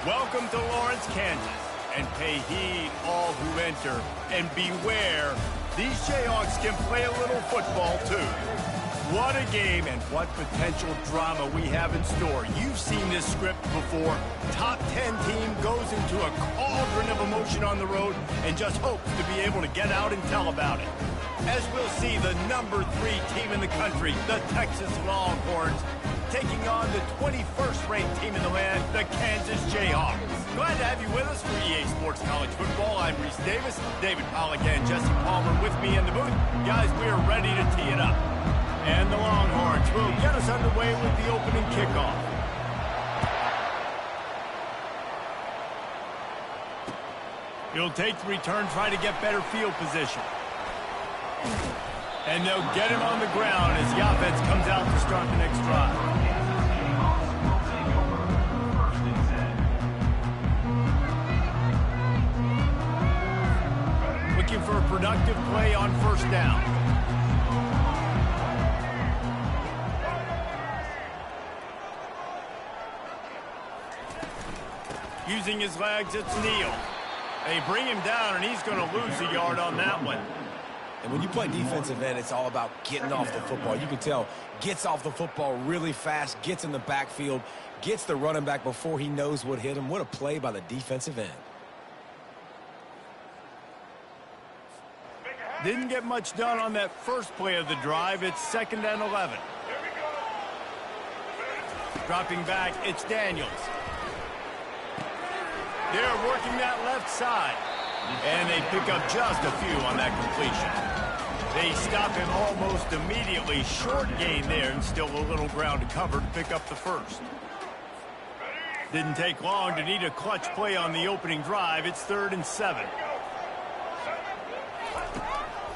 Welcome to Lawrence, Kansas, and pay heed all who enter, and beware, these Jayhawks can play a little football too. What a game and what potential drama we have in store. You've seen this script before. Top 10 team goes into a cauldron of emotion on the road and just hopes to be able to get out and tell about it. As we'll see, the number 3 team in the country, the Texas Longhorns, taking on the 21st ranked team in the land, the Kansas Jayhawks. Glad to have you with us for EA Sports College Football. I'm Reese Davis, David Pollack and Jesse Palmer with me in the booth. Guys, we are ready to tee it up. And the Longhorns will get us underway with the opening kickoff. He'll take the return, try to get better field position. And they'll get him on the ground as the offense comes out to start the next drive. Looking for a productive play on first down. Using his legs, it's Neal. They bring him down, and he's going to lose a yard on that one. And when you play defensive end, it's all about getting off the football. You can tell, gets off the football really fast, gets in the backfield, gets the running back before he knows what hit him. What a play by the defensive end. Didn't get much done on that first play of the drive. It's 2nd and 11. Dropping back, it's Daniels. They're working that left side. And they pick up just a few on that completion. They stop him almost immediately. Short gain there and still a little ground to cover to pick up the first. Didn't take long to need a clutch play on the opening drive. It's 3rd and 7.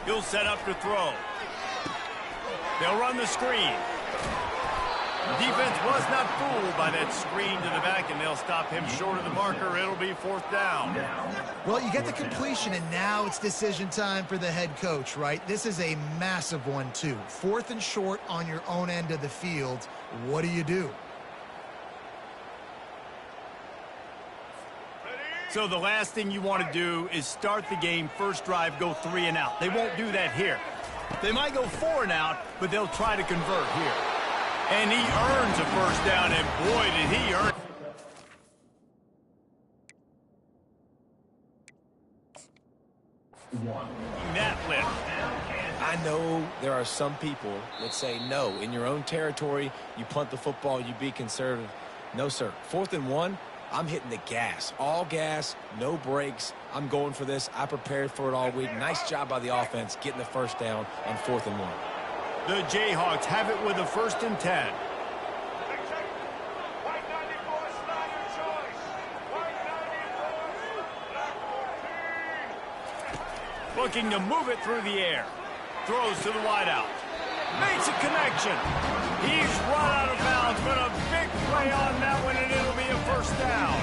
He'll set up to throw. They'll run the screen. The defense was not fooled by that screen to the back, and they'll stop him short of the marker. It'll be 4th down. Well, you get the completion, and now it's decision time for the head coach, right? This is a massive one, too. 4th and short on your own end of the field. What do you do? So the last thing you want to do is start the game, first drive, go 3 and out. They won't do that here. They might go 4 and out, but they'll try to convert here. And he earns a first down, and boy, did he earn that lift. I know there are some people that say, no, in your own territory, you punt the football, you be conservative. No, sir. 4th and 1, I'm hitting the gas. All gas, no brakes. I'm going for this. I prepared for it all week. Nice job by the offense getting the first down on 4th and 1. The Jayhawks have it with a 1st and 10. Looking to move it through the air. Throws to the wideout. Makes a connection. He's run out of bounds, but a big play on that one, and it'll be a first down.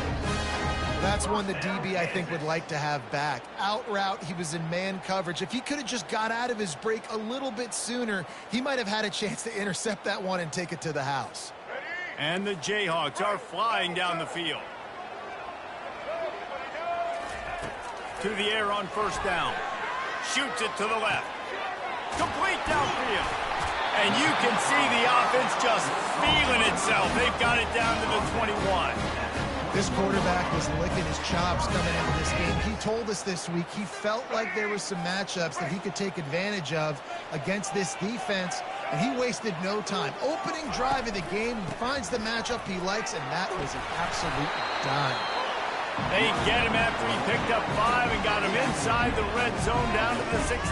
That's one the DB, I think, would like to have back. Out route, he was in man coverage. If he could have just got out of his break a little bit sooner, he might have had a chance to intercept that one and take it to the house. And the Jayhawks are flying down the field. To the air on first down. Shoots it to the left. Complete downfield. And you can see the offense just feeling itself. They've got it down to the 21. This quarterback was licking his chops coming into this game. He told us this week he felt like there were some matchups that he could take advantage of against this defense, and he wasted no time. Opening drive of the game, he finds the matchup he likes, and that was an absolute dime. They get him after he picked up 5 and got him inside the red zone down to the 16.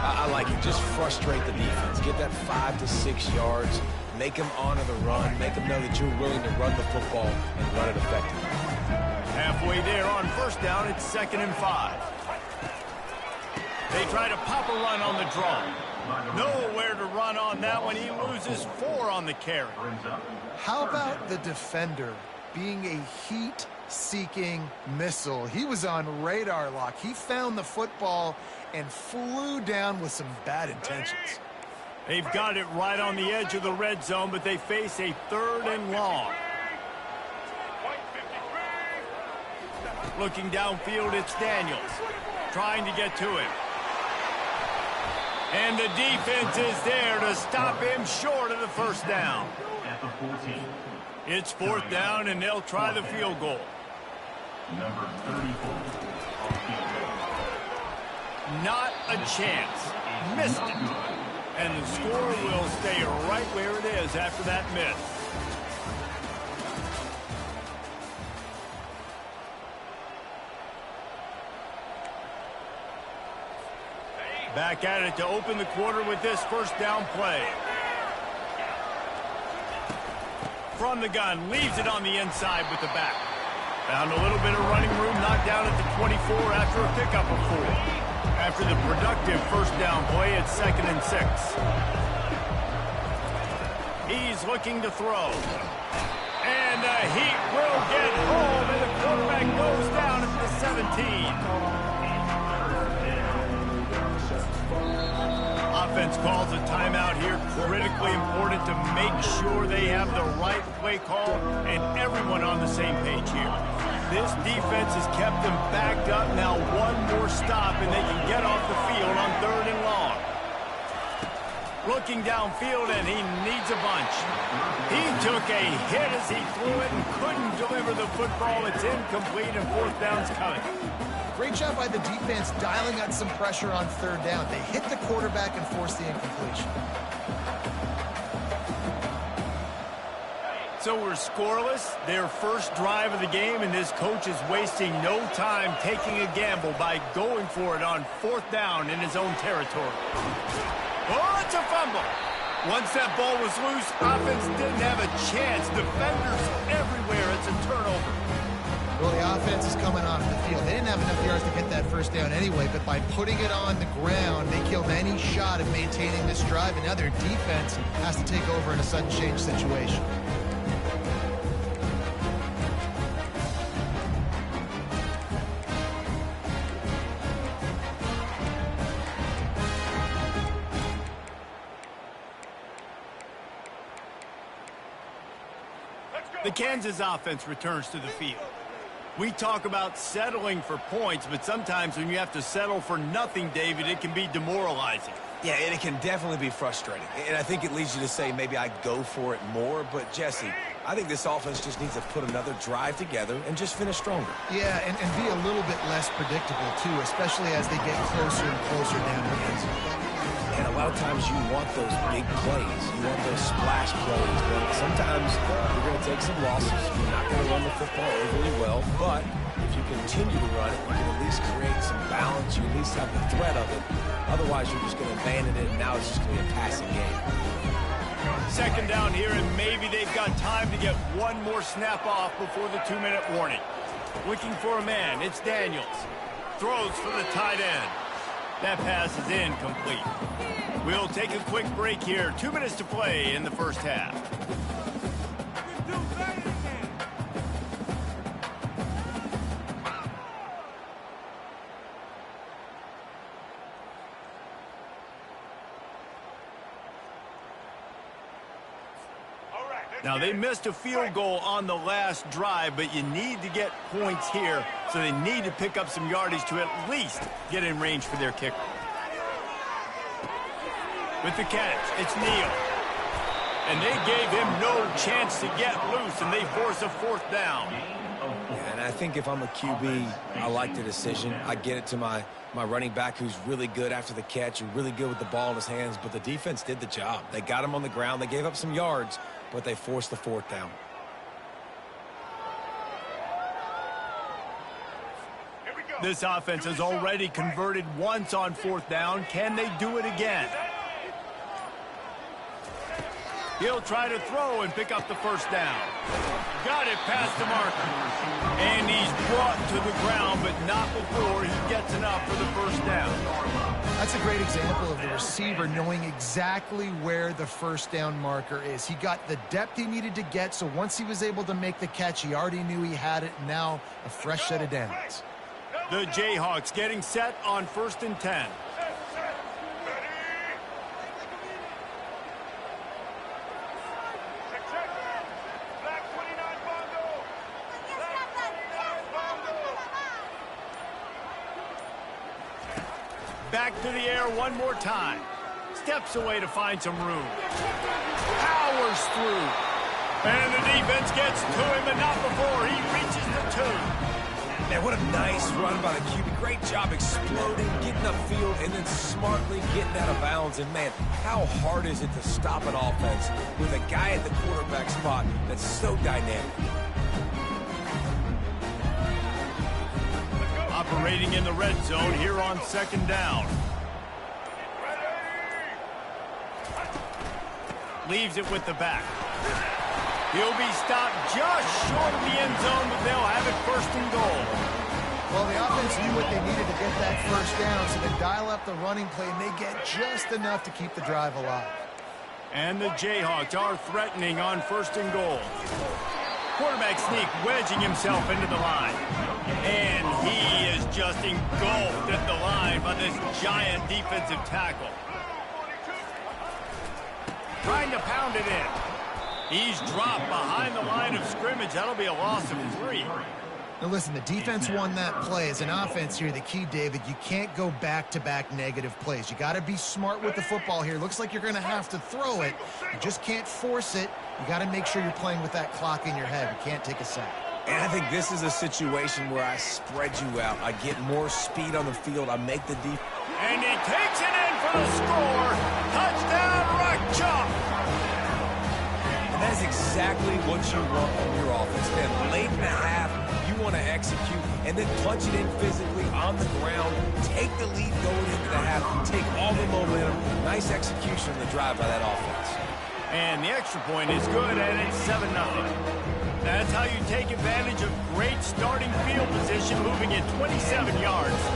I like it. Just frustrate the defense. Get that 5 to 6 yards. Make them honor the run. Make them know that you're willing to run the football and run it effectively. Halfway there on first down, it's 2nd and 5. They try to pop a run on the draw. Nowhere to run on that one. He loses 4 on the carry. How about the defender being a heat-seeking missile? He was on radar lock. He found the football and flew down with some bad intentions. They've got it right on the edge of the red zone, but they face a 3rd and long. Looking downfield, it's Daniels. Trying to get to him. And the defense is there to stop him short of the first down. It's fourth down, and they'll try the field goal. Number 34. Not a chance. Missed it. And the score will stay right where it is after that miss. Back at it to open the quarter with this first down play. From the gun, leaves it on the inside with the back. Found a little bit of running room, knocked down at the 24 after a pickup of 4. After the productive first down play, it's 2nd and 6. He's looking to throw. And the heat will get home, and the quarterback goes down at the 17. Offense calls a timeout here. Critically important to make sure they have the right play call and everyone on the same page here. This defense has kept them backed up. Now one more stop and they can get off the field on 3rd and long. Looking downfield, and he needs a bunch. He took a hit as he threw it and couldn't deliver the football. It's incomplete, and 4th down's coming. Great job by the defense dialing out some pressure on 3rd down. They hit the quarterback and forced the incompletion. So we're scoreless, their first drive of the game, and this coach is wasting no time taking a gamble by going for it on 4th down in his own territory. Oh, it's a fumble. Once that ball was loose, offense didn't have a chance. Defenders everywhere. It's a turnover. Well, the offense is coming off the field. They didn't have enough yards to get that first down anyway, but by putting it on the ground, they killed any shot of maintaining this drive, and now their defense has to take over in a sudden change situation. The Kansas offense returns to the field. We talk about settling for points, but sometimes when you have to settle for nothing, David, it can be demoralizing. Yeah, and it can definitely be frustrating. And I think it leads you to say maybe I go for it more. But, Jesse, I think this offense just needs to put another drive together and just finish stronger. Yeah, and be a little bit less predictable, too, especially as they get closer and closer down the field. And a lot of times you want those big plays. You want those splash plays. But sometimes you're going to take some losses. You're not going to run the football overly well. But if you continue to run it, you can at least create some balance. You at least have the threat of it. Otherwise, you're just going to abandon it, and now it's just going to be a passing game. 2nd down here, and maybe they've got time to get one more snap off before the 2-minute warning. Looking for a man. It's Daniels. Throws for the tight end. That pass is incomplete. We'll take a quick break here. 2 minutes to play in the first half. Now, they missed a field goal on the last drive, but you need to get points here, so they need to pick up some yardage to at least get in range for their kicker. With the catch, it's Neal. And they gave him no chance to get loose, and they force a 4th down. Yeah, and I think if I'm a QB, I like the decision. I get it to my running back who's really good after the catch and really good with the ball in his hands, but the defense did the job. They got him on the ground. They gave up some yards, but they forced the 4th down. This offense has already converted once on 4th down. Can they do it again? He'll try to throw and pick up the first down. Got it past the marker. And he's brought to the ground, but not before he gets enough for the first down. That's a great example of the receiver knowing exactly where the first down marker is. He got the depth he needed to get, so once he was able to make the catch, he already knew he had it. Now a fresh set of downs. The Jayhawks getting set on 1st and 10. back to the air one more time. Steps away to find some room. Powers through. And the defense gets to him, but not before he reaches the 2. Man, what a nice run by the QB. Great job exploding, getting upfield, and then smartly getting out of bounds. And, man, how hard is it to stop an offense with a guy at the quarterback spot that's so dynamic? Operating in the red zone here on 2nd down. Leaves it with the back. He'll be stopped just short of the end zone, but they'll have it 1st and goal. Well, the offense knew what they needed to get that 1st down, so they dial up the running play, and they get just enough to keep the drive alive. And the Jayhawks are threatening on 1st and goal. Quarterback sneak wedging himself into the line. And he is just engulfed at the line by this giant defensive tackle. Trying to pound it in. He's dropped behind the line of scrimmage. That'll be a loss of 3. Now listen, the defense won that play. As an offense here, the key, David, you can't go back-to-back negative plays. You got to be smart with the football here. Looks like you're going to have to throw it. You just can't force it. You got to make sure you're playing with that clock in your head. You can't take a sack. And I think this is a situation where I spread you out. I get more speed on the field. I make the defense. And he takes it in for the score. Touchdown, Rockchalk. And that's exactly what you want from your offense. Man, late in the half, you want to execute and then punch it in physically on the ground. Take the lead going into the half. Take all the momentum. Nice execution of the drive by that offense. And the extra point is good, and it's 7-0. That's how you take advantage of great starting field position, moving it 27 yards.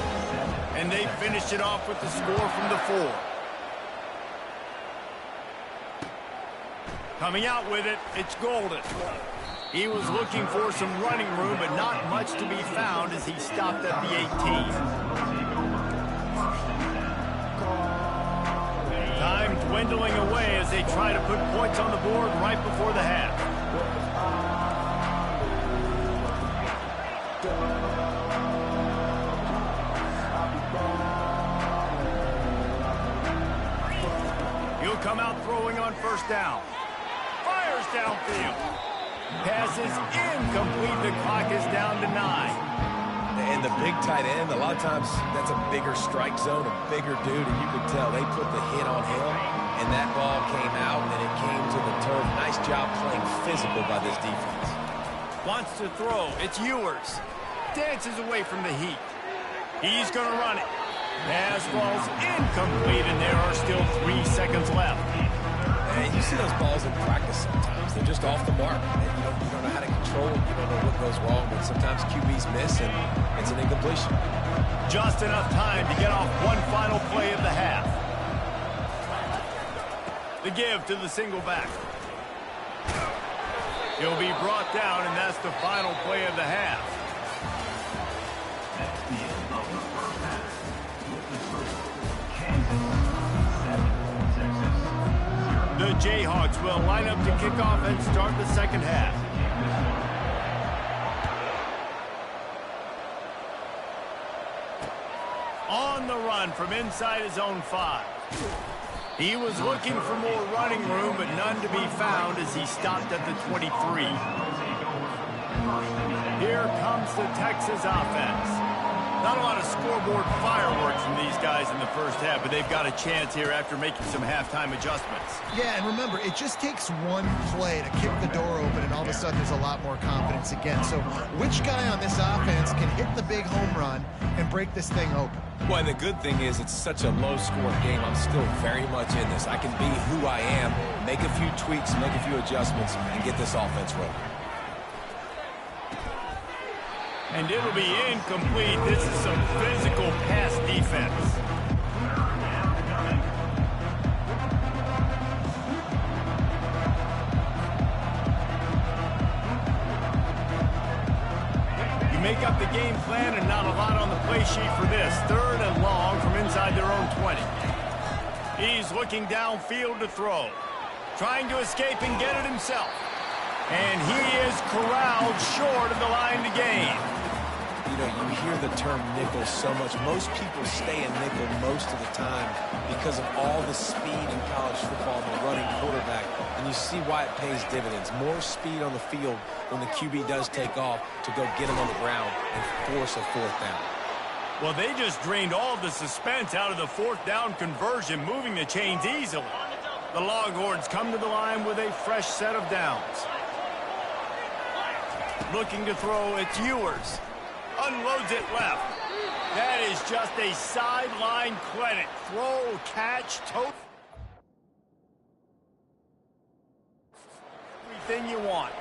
And they finished it off with the score from the 4. Coming out with it, it's Golden. He was looking for some running room, but not much to be found as he stopped at the 18. Time dwindling away as they try to put points on the board right before the half. He'll come out throwing on 1st down. Fires downfield. Pass is incomplete. The clock is down to 9. And the big tight end, a lot of times that's a bigger strike zone, a bigger dude, and you can tell they put the hit on him, and that ball came out, and it came to the turf. Nice job playing physical by this defense. Wants to throw. It's Ewers. Dances away from the heat. He's going to run it. Pass falls incomplete, and there are still 3 seconds left. And you see those balls in practice sometimes. They're just off the mark. And you don't know how to control them. You don't know what goes wrong. But sometimes QBs miss, and it's an incompletion. Just enough time to get off one final play of the half. The give to the single back. He'll be brought down, and that's the final play of the half. That's the end of the first half. With the score, Kansas 7, Texas 0. The Jayhawks will line up to kick off and start the 2nd half. On the run from inside his own 5. He was looking for more running room, but none to be found as he stopped at the 23. Here comes the Texas offense. Not a lot of scoreboard fireworks from these guys in the 1st half, but they've got a chance here after making some halftime adjustments. Yeah, and remember, it just takes one play to kick the door open, and all of a sudden there's a lot more confidence again. So which guy on this offense can hit the big home run and break this thing open? Well, and the good thing is it's such a low-scoring game. I'm still very much in this. I can be who I am, make a few tweaks, make a few adjustments, and get this offense rolling. And it'll be incomplete. This is some physical pass defense. You make up the game plan and not a lot on the play sheet for this. 3rd and long from inside their own 20. He's looking downfield to throw. Trying to escape and get it himself. And he is corralled short of the line to gain. you know, you hear the term nickel so much. Most people stay in nickel most of the time because of all the speed in college football and the running quarterback. And you see why it pays dividends. More speed on the field when the QB does take off to go get him on the ground and force a fourth down. Well, they just drained all of the suspense out of the fourth down conversion, moving the chains easily. The Longhorns come to the line with a fresh set of downs. Looking to throw, it's Ewers. Unloads it left. That is just a sideline credit. Throw, catch, tote. Everything you want.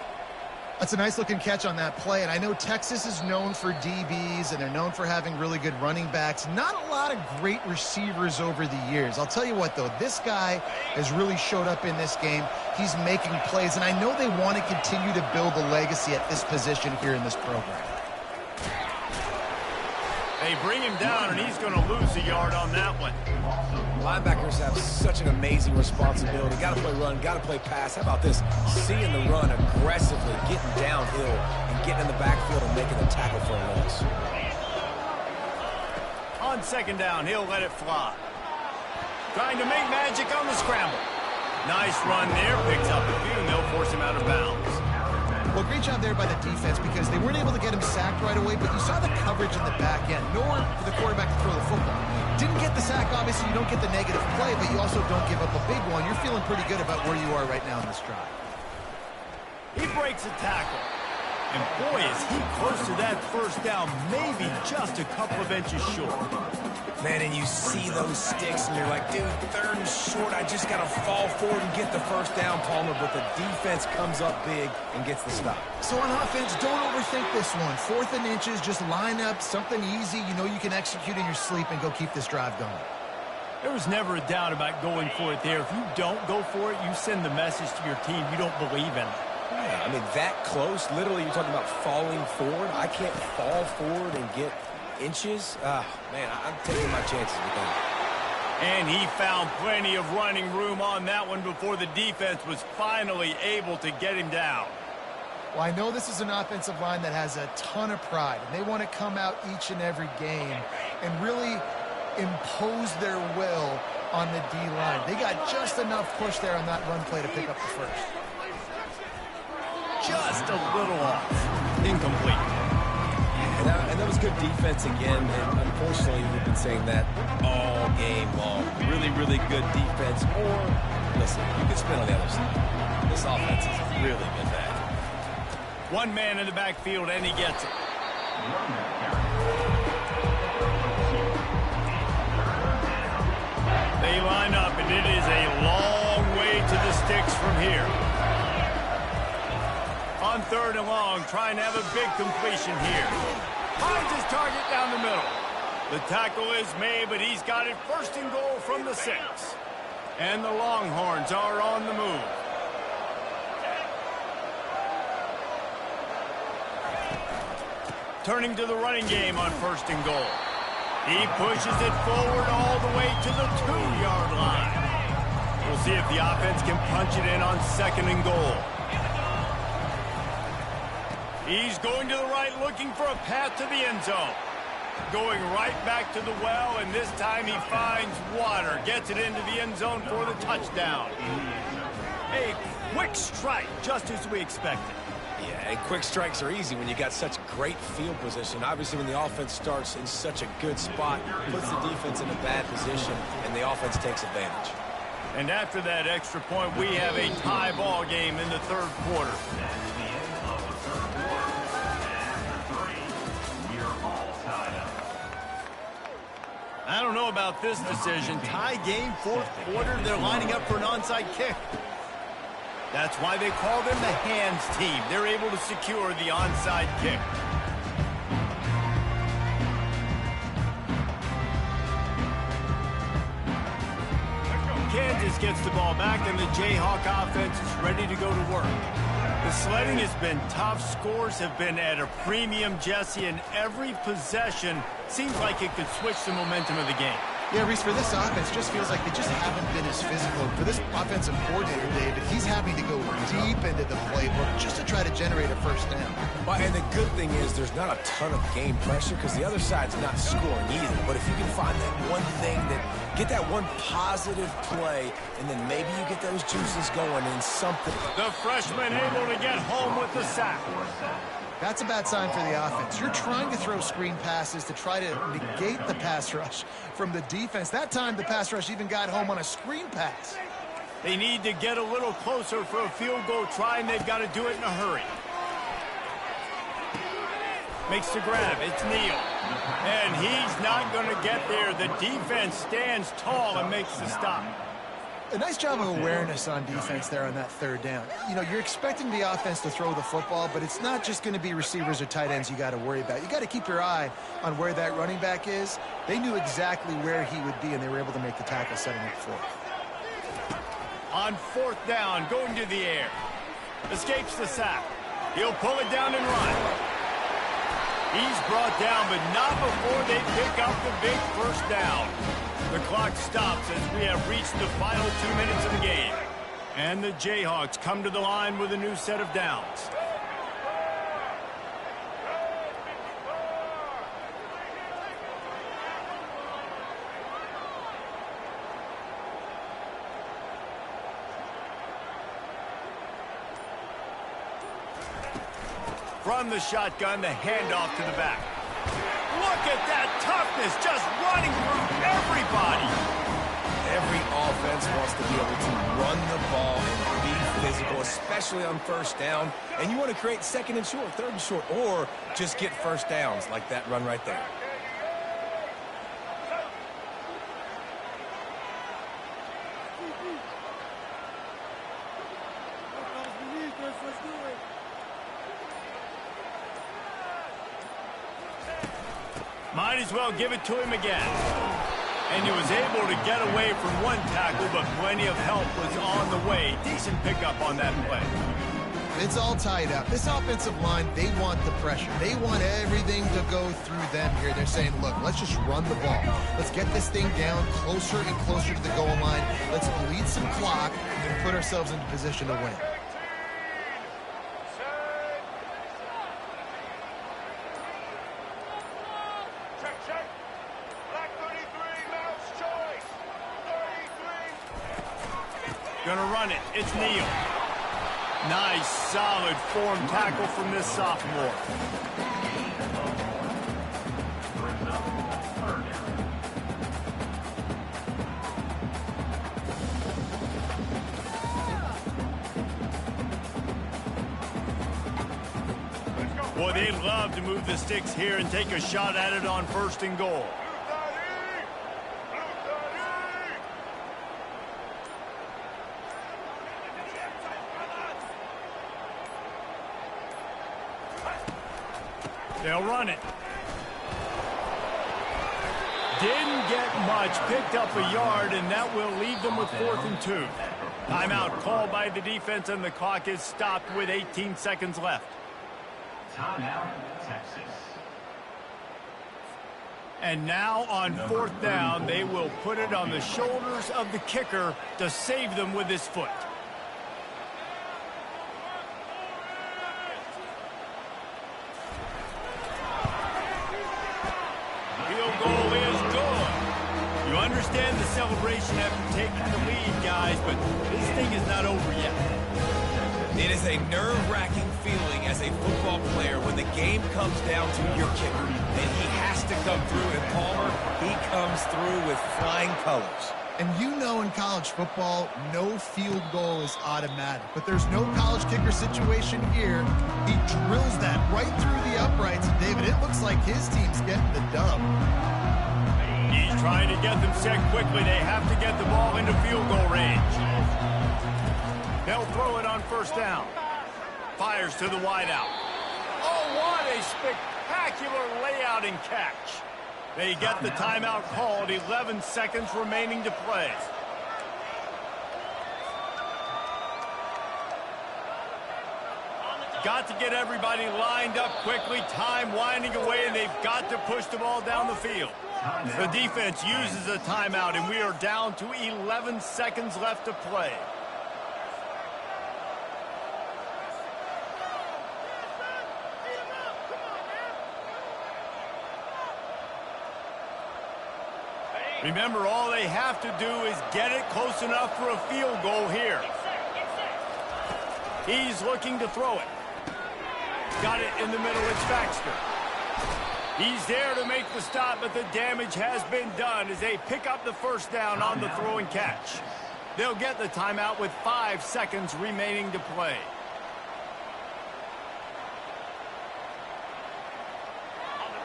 That's a nice-looking catch on that play, and I know Texas is known for DBs, and they're known for having really good running backs. Not a lot of great receivers over the years. I'll tell you what, though, this guy has really showed up in this game. He's making plays, and I know they want to continue to build a legacy at this position here in this program. They bring him down, and he's going to lose a yard on that one. Linebackers have such an amazing responsibility. Got to play run, got to play pass. How about this? Seeing the run aggressively, getting downhill, and getting in the backfield and making a tackle for a loss. On second down, he'll let it fly. Trying to make magic on the scramble. Nice run there. Picks up a few, and they'll force him out of bounds. Well, great job there by the defense because they weren't able to get him sacked right away, but you saw the coverage in the back end, nor for the quarterback to throw the football. Didn't get the sack, obviously you don't get the negative play, but you also don't give up a big one. You're feeling pretty good about where you are right now in this drive. He breaks a tackle. And boy, is he close to that first down, maybe just a couple of inches short. Man, and you see those sticks, and you're like, dude, third and short, I just got to fall forward and get the first down, Palmer, but the defense comes up big and gets the stop. So on offense, don't overthink this one. 4th and inches, just line up, something easy. You know you can execute in your sleep and go keep this drive going. There was never a doubt about going for it there. If you don't go for it, you send the message to your team you don't believe in it. Yeah, I mean, that close, literally, you're talking about falling forward. I can't fall forward and get inches. Man, I'm taking my chances with that. And he found plenty of running room on that one before the defense was finally able to get him down. Well, I know this is an offensive line that has a ton of pride, and they want to come out each and every game and really impose their will on the D-line. They got just enough push there on that run play to pick up the first. Just a little off. Incomplete. And that was good defense again, and unfortunately we've been saying that all game long. Really, really good defense, or, listen, you can spin on the other side. This offense has really been bad. One man in the backfield, and he gets it. They line up, and it is a long way to the sticks from here. On 3rd and long, trying to have a big completion here. Finds his target down the middle. The tackle is made, but he's got it 1st and goal from the 6. And the Longhorns are on the move. Turning to the running game on 1st and goal. He pushes it forward all the way to the 2-yard line. We'll see if the offense can punch it in on 2nd and goal. He's going to the right, looking for a path to the end zone. Going right back to the well, and this time he finds water. Gets it into the end zone for the touchdown. A quick strike, just as we expected. Yeah, and quick strikes are easy when you got such great field position. Obviously, when the offense starts in such a good spot, puts the defense in a bad position, and the offense takes advantage. And after that extra point, we have a tie ball game in the 3rd quarter. I don't know about this decision. Tie game, 4th quarter. They're lining up for an onside kick. That's why they call them the hands team. They're able to secure the onside kick. Kansas gets the ball back, and the Jayhawk offense is ready to go to work. The sledding has been tough. Scores have been at a premium, Jesse, and every possession seems like it could switch the momentum of the game. Yeah, Reese, for this offense, just feels like they just haven't been as physical. For this offensive coordinator, David, he's having to go deep into the playbook just to try to generate a first down. Well, and the good thing is there's not a ton of game pressure because the other side's not scoring either. But if you can find that one thing, get that one positive play, and then maybe you get those juices going in something. The freshman able to get home with the sack. That's a bad sign for the offense. You're trying to throw screen passes to try to negate the pass rush from the defense. That time, the pass rush even got home on a screen pass. They need to get a little closer for a field goal try, and they've got to do it in a hurry. Makes the grab. It's Neal. And he's not going to get there. The defense stands tall and makes the stop. A nice job of awareness on defense there on that third down. You know, you're expecting the offense to throw the football, but it's not just going to be receivers or tight ends you got to worry about. You got to keep your eye on where that running back is. They knew exactly where he would be, and they were able to make the tackle, setting up fourth. On fourth down, going to the air. Escapes the sack. He'll pull it down and run. He's brought down, but not before they pick up the big first down. The clock stops as we have reached the final 2 minutes of the game. And the Jayhawks come to the line with a new set of downs. From the shotgun, the handoff to the back. Look at that toughness, just running through everybody. Every offense wants to be able to run the ball and be physical, especially on first down. And you want to create second and short, third and short, or just get first downs like that run right there. Might as well give it to him again. And he was able to get away from one tackle, but plenty of help was on the way. Decent pickup on that play. It's all tied up. This offensive line, they want the pressure. They want everything to go through them here. They're saying, look, let's just run the ball. Let's get this thing down closer and closer to the goal line. Let's bleed some clock and put ourselves into position to win. Gonna run it. It's Neal. Nice, solid form tackle from this sophomore. Boy, they'd love to move the sticks here and take a shot at it on first and goal. They'll run it. Didn't get much, picked up a yard, and that will leave them with 4th and 2. Timeout called by the defense, and the clock is stopped with 18 seconds left. Timeout, Texas. And now on 4th down, they will put it on the shoulders of the kicker to save them with his foot. Understand the celebration after taking the lead, guys, but this thing is not over yet. It is a nerve-wracking feeling as a football player when the game comes down to your kicker, and he has to come through, and Palmer, he comes through with flying colors. And you know in college football, no field goal is automatic. But there's no college kicker situation here. He drills that right through the uprights. And David, it looks like his team's getting the dub. He's trying to get them set quickly. They have to get the ball into field goal range. They'll throw it on first down. Fires to the wideout. Oh, what a spectacular layout and catch. They get the timeout called. 11 seconds remaining to play. Got to get everybody lined up quickly. Time winding away, and they've got to push the ball down the field. The defense uses a timeout, and we are down to 11 seconds left to play. Remember, all they have to do is get it close enough for a field goal here. He's looking to throw it. Got it in the middle. It's Baxter. He's there to make the stop, but the damage has been done as they pick up the first down on the throw and catch. They'll get the timeout with 5 seconds remaining to play.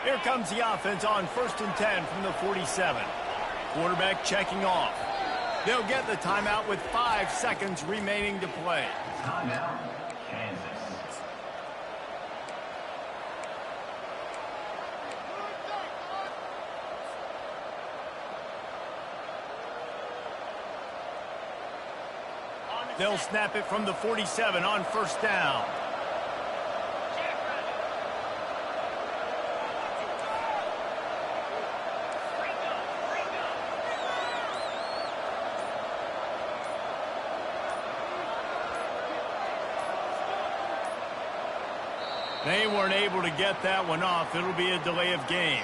Here comes the offense on 1st and 10 from the 47. Quarterback checking off. They'll get the timeout with 5 seconds remaining to play. Timeout, Kansas. They'll snap it from the 47 on 1st down. They weren't able to get that one off. It'll be a delay of game.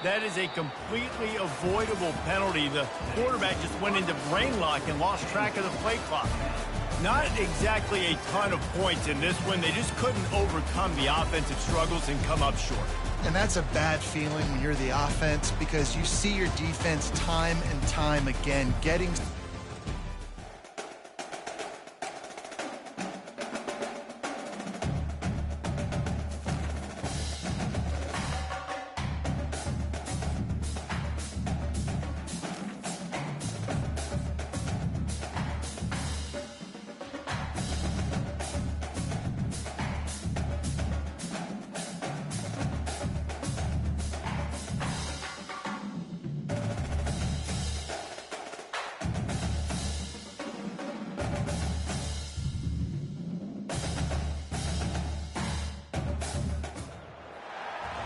That is a completely avoidable penalty. The quarterback just went into brain lock and lost track of the play clock. Not exactly a ton of points in this one. They just couldn't overcome the offensive struggles and come up short. And that's a bad feeling when you're the offense, because you see your defense time and time again getting...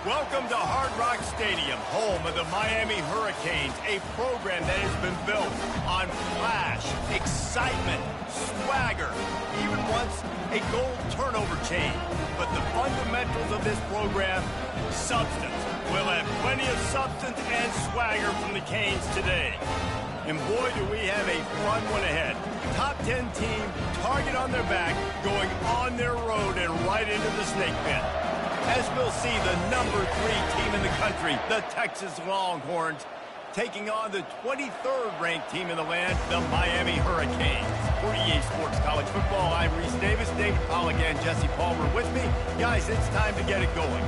Welcome to Hard Rock Stadium, home of the Miami Hurricanes, a program that has been built on flash, excitement, swagger, even once a gold turnover chain. But the fundamentals of this program, substance. We'll have plenty of substance and swagger from the Canes today. And boy, do we have a fun one ahead. Top 10 team, target on their back, going on their road and right into the snake pit. As we'll see, the number 3 team in the country, the Texas Longhorns, taking on the 23rd ranked team in the land, the Miami Hurricanes. For EA Sports College Football, I'm Reese Davis, David Pollack and Jesse Palmer with me. Guys, it's time to get it going.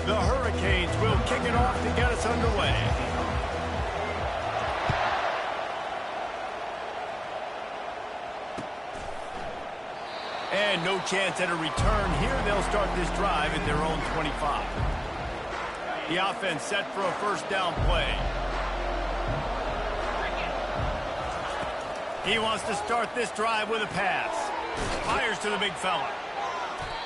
The Hurricanes will kick it off to get us underway. And no chance at a return here. They'll start this drive at their own 25. The offense set for a first down play. He wants to start this drive with a pass. Fires to the big fella.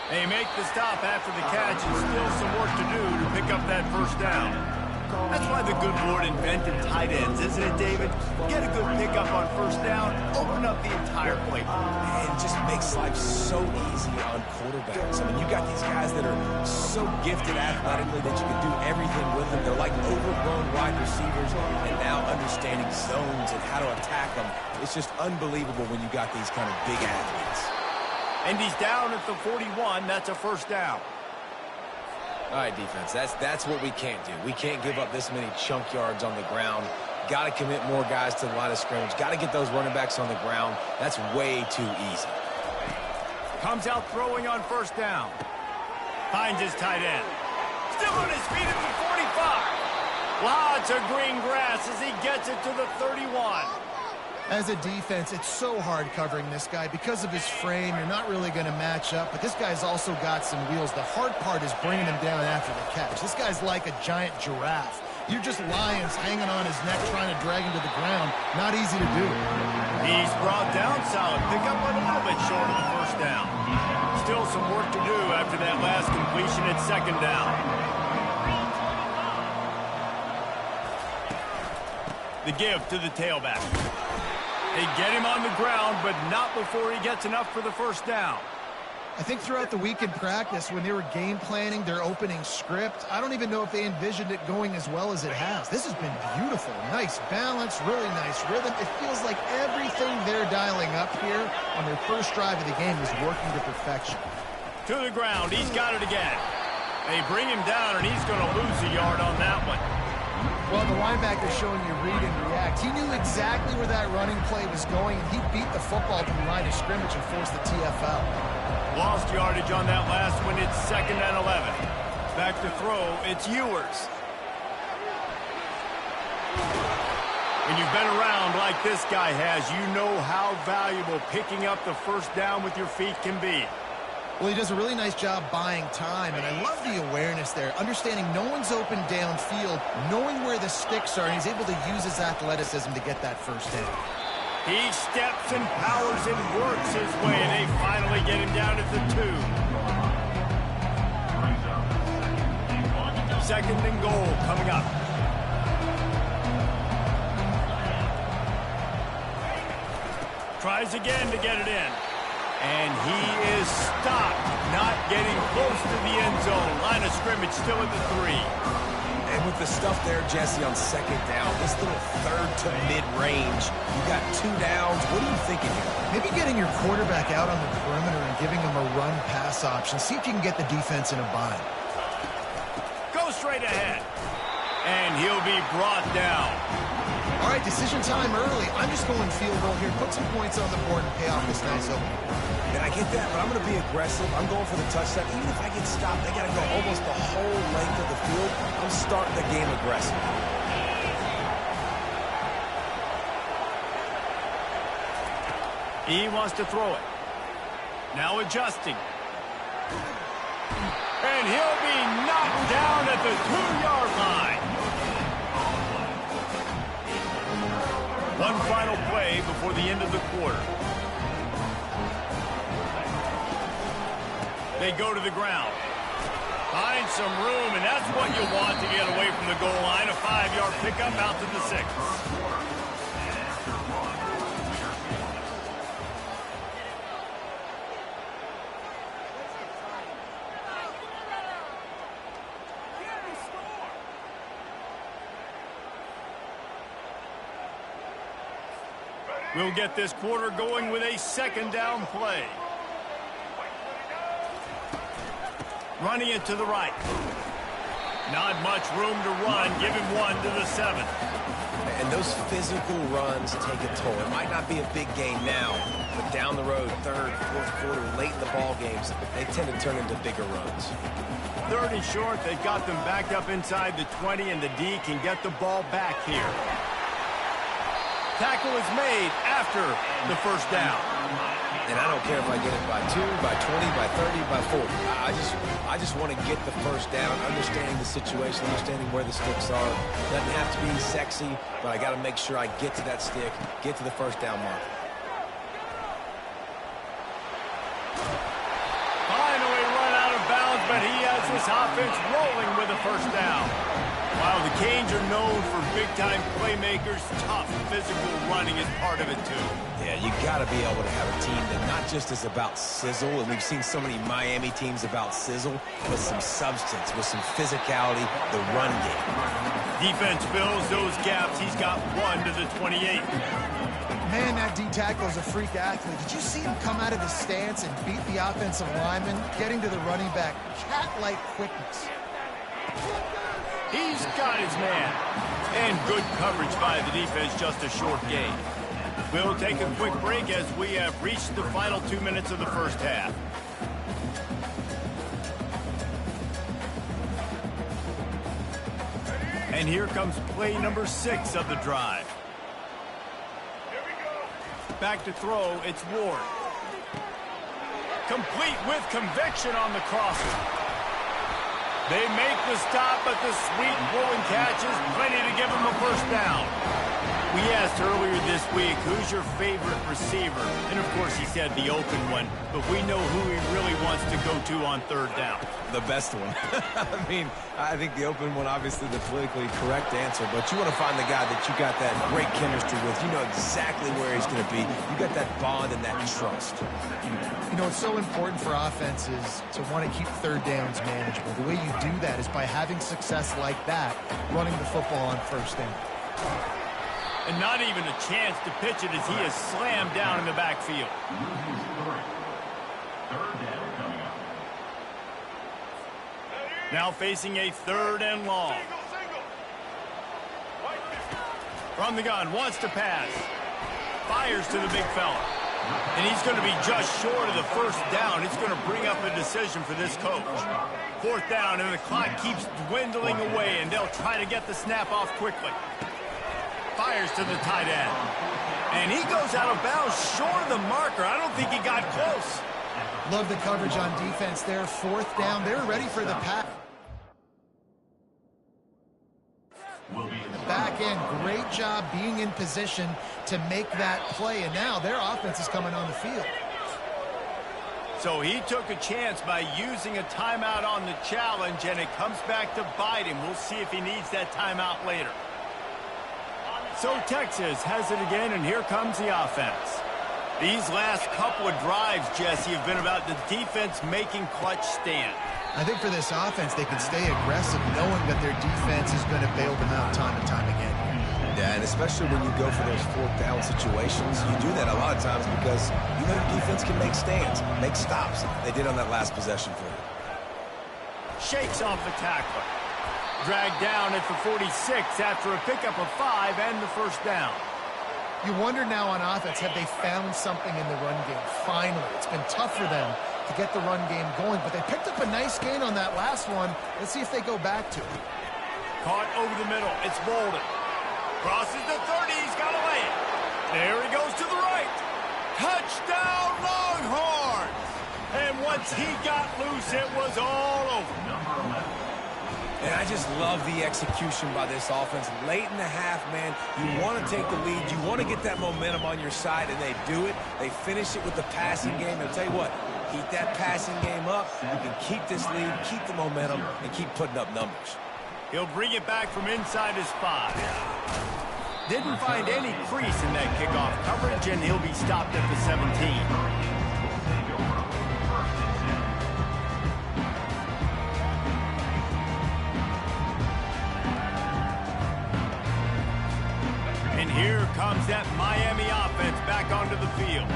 They make the stop after the catch, and still some work to do to pick up that first down. That's why the good Lord invented tight ends, isn't it, David? Get a good pickup on first down, open up the entire playbook. Man, it just makes life so easy on quarterbacks. I mean, you got these guys that are so gifted athletically that you can do everything with them. They're like overgrown wide receivers, and now understanding zones and how to attack them. It's just unbelievable when you got these kind of big athletes. And he's down at the 41. That's a first down. All right, defense, that's what we can't do. We can't give up this many chunk yards on the ground. Got to commit more guys to the line of scrimmage. Got to get those running backs on the ground. That's way too easy. Comes out throwing on first down. Finds his tight end. Still on his feet at the 45. Lots of green grass as he gets it to the 31. As a defense, it's so hard covering this guy. Because of his frame, you're not really going to match up, but this guy's also got some wheels. The hard part is bringing him down after the catch. This guy's like a giant giraffe. You're just lions hanging on his neck trying to drag him to the ground. Not easy to do. He's brought down solid. Pick up a little bit short of the first down. Still some work to do after that last completion at second down. The give to the tailback. They get him on the ground, but not before he gets enough for the first down. I think throughout the week in practice, when they were game planning their opening script, I don't even know if they envisioned it going as well as it has. This has been beautiful. Nice balance, really nice rhythm. It feels like everything they're dialing up here on their first drive of the game is working to perfection. To the ground. He's got it again. They bring him down, and he's going to lose a yard on that one. Well, the linebacker's showing you read and react. He knew exactly where that running play was going, and he beat the football to the line of scrimmage and forced the TFL. Lost yardage on that last one. It's 2nd and 11. Back to throw. It's Ewers. When you've been around like this guy has, you know how valuable picking up the first down with your feet can be. Well, he does a really nice job buying time, and I love the awareness there, understanding no one's open downfield, knowing where the sticks are, and he's able to use his athleticism to get that first down. He steps and powers and works his way, and they finally get him down at the 2. 2nd and goal coming up. Tries again to get it in. And he is stopped, not getting close to the end zone. Line of scrimmage still at the 3. And with the stuff there, Jesse, on 2nd down, this little 3rd to mid-range, you got 2 downs. What are you thinking here? Maybe getting your quarterback out on the perimeter and giving him a run-pass option. See if you can get the defense in a bind. Go straight ahead. And he'll be brought down. All right, decision time early. I'm just going field goal here. Put some points on the board and pay off this nice opening. And I get that, but I'm going to be aggressive. I'm going for the touchdown. Even if I get stopped, I got to go almost the whole length of the field. I'm starting the game aggressive. He wants to throw it. Now adjusting. And he'll be knocked down at the 2-yard line. One final play before the end of the quarter. They go to the ground. Find some room, and that's what you want to get away from the goal line. A 5-yard pickup out to the 6. We'll get this quarter going with a 2nd down play. Running it to the right. Not much room to run. Give him 1 to the 7. And those physical runs take a toll. It might not be a big gain now, but down the road, 3rd, 4th quarter, late in the ball games, they tend to turn into bigger runs. 3rd and short. They've got them backed up inside the 20, and the D can get the ball back here. Tackle is made after the first down. And I don't care if I get it by 2, by 20, by 30, by 40. I just want to get the first down, understanding the situation, understanding where the sticks are. Doesn't have to be sexy, but I got to make sure I get to that stick, get to the first down mark. Finally run out of bounds, but he has this offense rolling with a first down. While the Canes are known for big-time playmakers, tough physical running is part of it, too. Yeah, you got to be able to have a team that not just is about sizzle, and we've seen so many Miami teams about sizzle, but some substance with some physicality, the run game. Defense fills those gaps. He's got 1 to the 28. Man, that D-tackle is a freak athlete. Did you see him come out of his stance and beat the offensive lineman, getting to the running back? Cat-like quickness. He's got his man. And good coverage by the defense, just a short gain. We'll take a quick break as we have reached the final 2 minutes of the first half. And here comes play number 6 of the drive. Back to throw, it's Ward. Complete with conviction on the crosser. They make the stop, but the sweet blowing catch is plenty to give them a first down. We asked earlier this week, who's your favorite receiver? And, of course, he said the open one, but we know who he really wants to go to on 3rd down. the best one. I mean, I think the open one, obviously the politically correct answer, but you want to find the guy that you got that great chemistry with. You know exactly where he's going to be. You got that bond and that trust. You know, it's so important for offenses to want to keep third downs manageable. The way you do that is by having success like that, running the football on first down. And not even a chance to pitch it as he is slammed down in the backfield. Third down coming up. Now facing a 3rd and long. From the gun, wants to pass. Fires to the big fella. And he's going to be just short of the first down. It's going to bring up a decision for this coach. 4th down, and the clock keeps dwindling away, and they'll try to get the snap off quickly. Fires to the tight end. And he goes out of bounds short of the marker. I don't think he got close. Love the coverage on defense there. 4th down. They're ready for the pass. Back end, great job being in position to make that play. And now their offense is coming on the field. So he took a chance by using a timeout on the challenge, and it comes back to bite him. We'll see if he needs that timeout later. So Texas has it again, and here comes the offense. These last couple of drives, Jesse, have been about the defense making clutch stands. I think for this offense, they can stay aggressive knowing that their defense is going to bail them out time and time again. Yeah, and especially when you go for those 4th down situations, you do that a lot of times because you know your defense can make stands, make stops. They did on that last possession for you. Shakes off the tackler. Dragged down at the 46 after a pickup of 5 and the first down. You wonder now on offense, have they found something in the run game? Finally, it's been tough for them to get the run game going, but they picked up a nice gain on that last one. Let's see if they go back to it. Caught over the middle. It's Bolden. Crosses the 30. He's got to lay it. There he goes to the right. Touchdown, Longhorns! And once he got loose, it was all over. And I just love the execution by this offense. Late in the half, man, you want to take the lead. You want to get that momentum on your side, and they do it. They finish it with the passing game. I'll tell you what, keep that passing game up. You can keep this lead, keep the momentum, and keep putting up numbers. He'll bring it back from inside his 5. Didn't find any crease in that kickoff coverage, and he'll be stopped at the 17. Here comes that Miami offense back onto the field.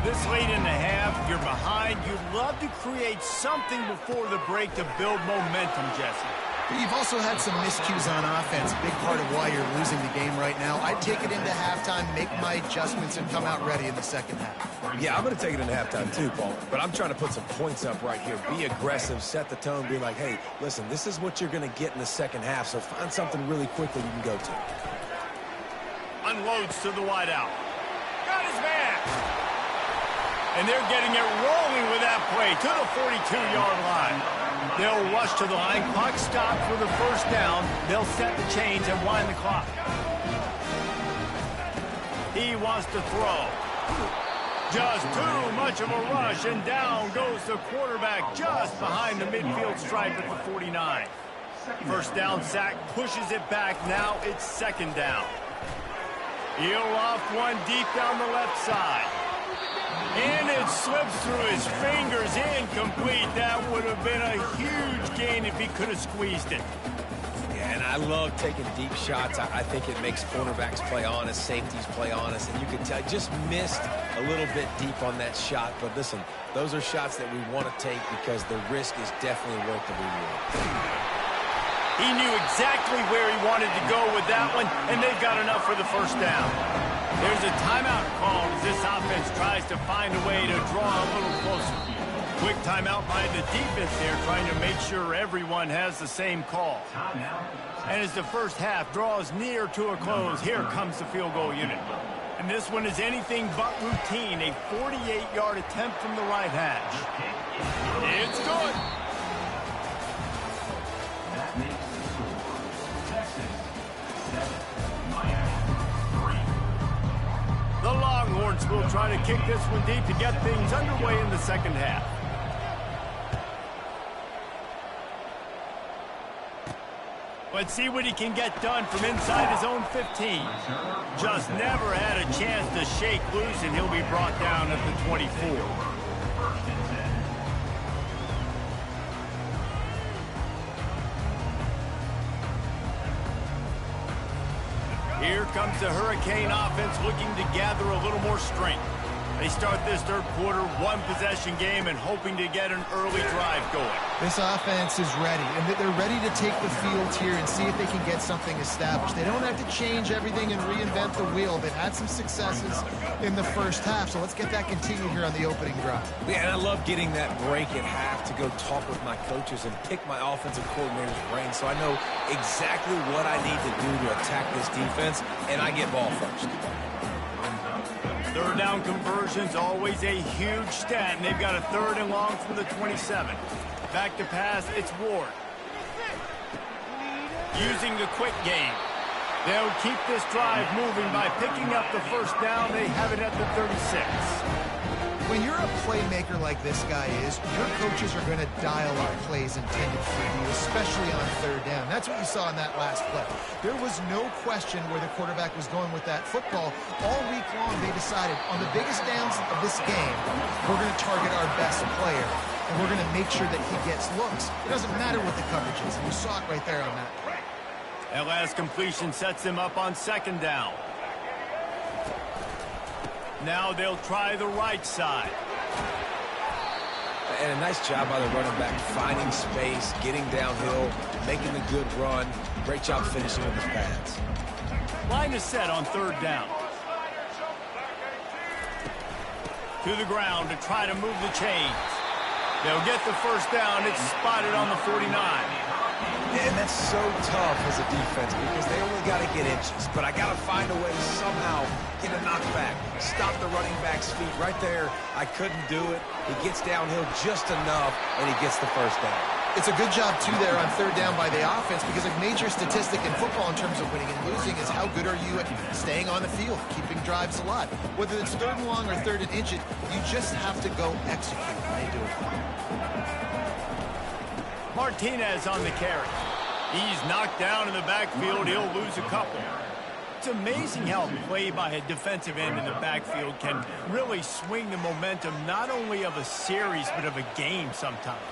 This late in the half, you're behind. You'd love to create something before the break to build momentum, Jesse. But you've also had some miscues on offense. Big part of why you're losing the game right now. I'd take it into halftime, make my adjustments, and come out ready in the second half. Yeah, I'm going to take it into halftime too, Paul. But I'm trying to put some points up right here. Be aggressive, set the tone, be like, hey, listen, this is what you're going to get in the second half, so find something really quickly you can go to. Unloads to the wideout. Got his man. And they're getting it rolling with that play to the 42-yard line. They'll rush to the line. Clock stopped for the first down. They'll set the chains and wind the clock. He wants to throw. Just too much of a rush, and down goes the quarterback just behind the midfield stripe at the 49. First down sack pushes it back. Now it's second down. He'll loft one deep down the left side. And it slips through his fingers, incomplete. That would have been a huge gain if he could have squeezed it. Yeah, and I love taking deep shots. I think it makes cornerbacks play honest, safeties play honest, and you can tell just missed a little bit deep on that shot. But listen, those are shots that we want to take because the risk is definitely worth the reward. He knew exactly where he wanted to go with that one, and they've got enough for the first down. There's a timeout called as this offense tries to find a way to draw a little closer. Quick timeout by the defense there, trying to make sure everyone has the same call. And as the first half draws near to a close, here comes the field goal unit. And this one is anything but routine, a 48-yard attempt from the right hash. It's good. The Longhorns will try to kick this one deep to get things underway in the second half. Let's see what he can get done from inside his own 15. Just never had a chance to shake loose, and he'll be brought down at the 24. Here comes the Hurricane offense looking to gather a little more strength. They start this third quarter, one-possession game, and hoping to get an early drive going. This offense is ready, and they're ready to take the field here and see if they can get something established. They don't have to change everything and reinvent the wheel. They've had some successes in the first half, so let's get that continued here on the opening drive. Yeah, and I love getting that break at half to go talk with my coaches and pick my offensive coordinator's brain so I know exactly what I need to do to attack this defense, and I get ball first. Third down conversion's always a huge stat, and they've got a 3rd and long from the 27. Back to pass, it's Ward. Using the quick game. They'll keep this drive moving by picking up the first down. They have it at the 36. When you're a playmaker like this guy is, your coaches are going to dial up plays intended for you, especially on 3rd down. That's what you saw in that last play. There was no question where the quarterback was going with that football. All week long, they decided on the biggest downs of this game, we're going to target our best player, and we're going to make sure that he gets looks. It doesn't matter what the coverage is, and you saw it right there on that play. That last completion sets them up on 2nd down. Now they'll try the right side. And a nice job by the running back, finding space, getting downhill, making a good run. Great job finishing with his pads. Line is set on 3rd down. To the ground to try to move the chains. They'll get the first down. It's spotted on the 49. And that's so tough as a defense because they only got to get inches. But I got to find a way to somehow get a knockback, stop the running back's feet. Right there, I couldn't do it. He gets downhill just enough, and he gets the first down. It's a good job, too, there on 3rd down by the offense because a major statistic in football in terms of winning and losing is how good are you at staying on the field, keeping drives alive. Whether it's 3rd and long or 3rd and inch, you just have to go execute, and they do it. Martinez on the carry. He's knocked down in the backfield. He'll lose a couple. It's amazing how play by a defensive end in the backfield can really swing the momentum not only of a series but of a game sometimes.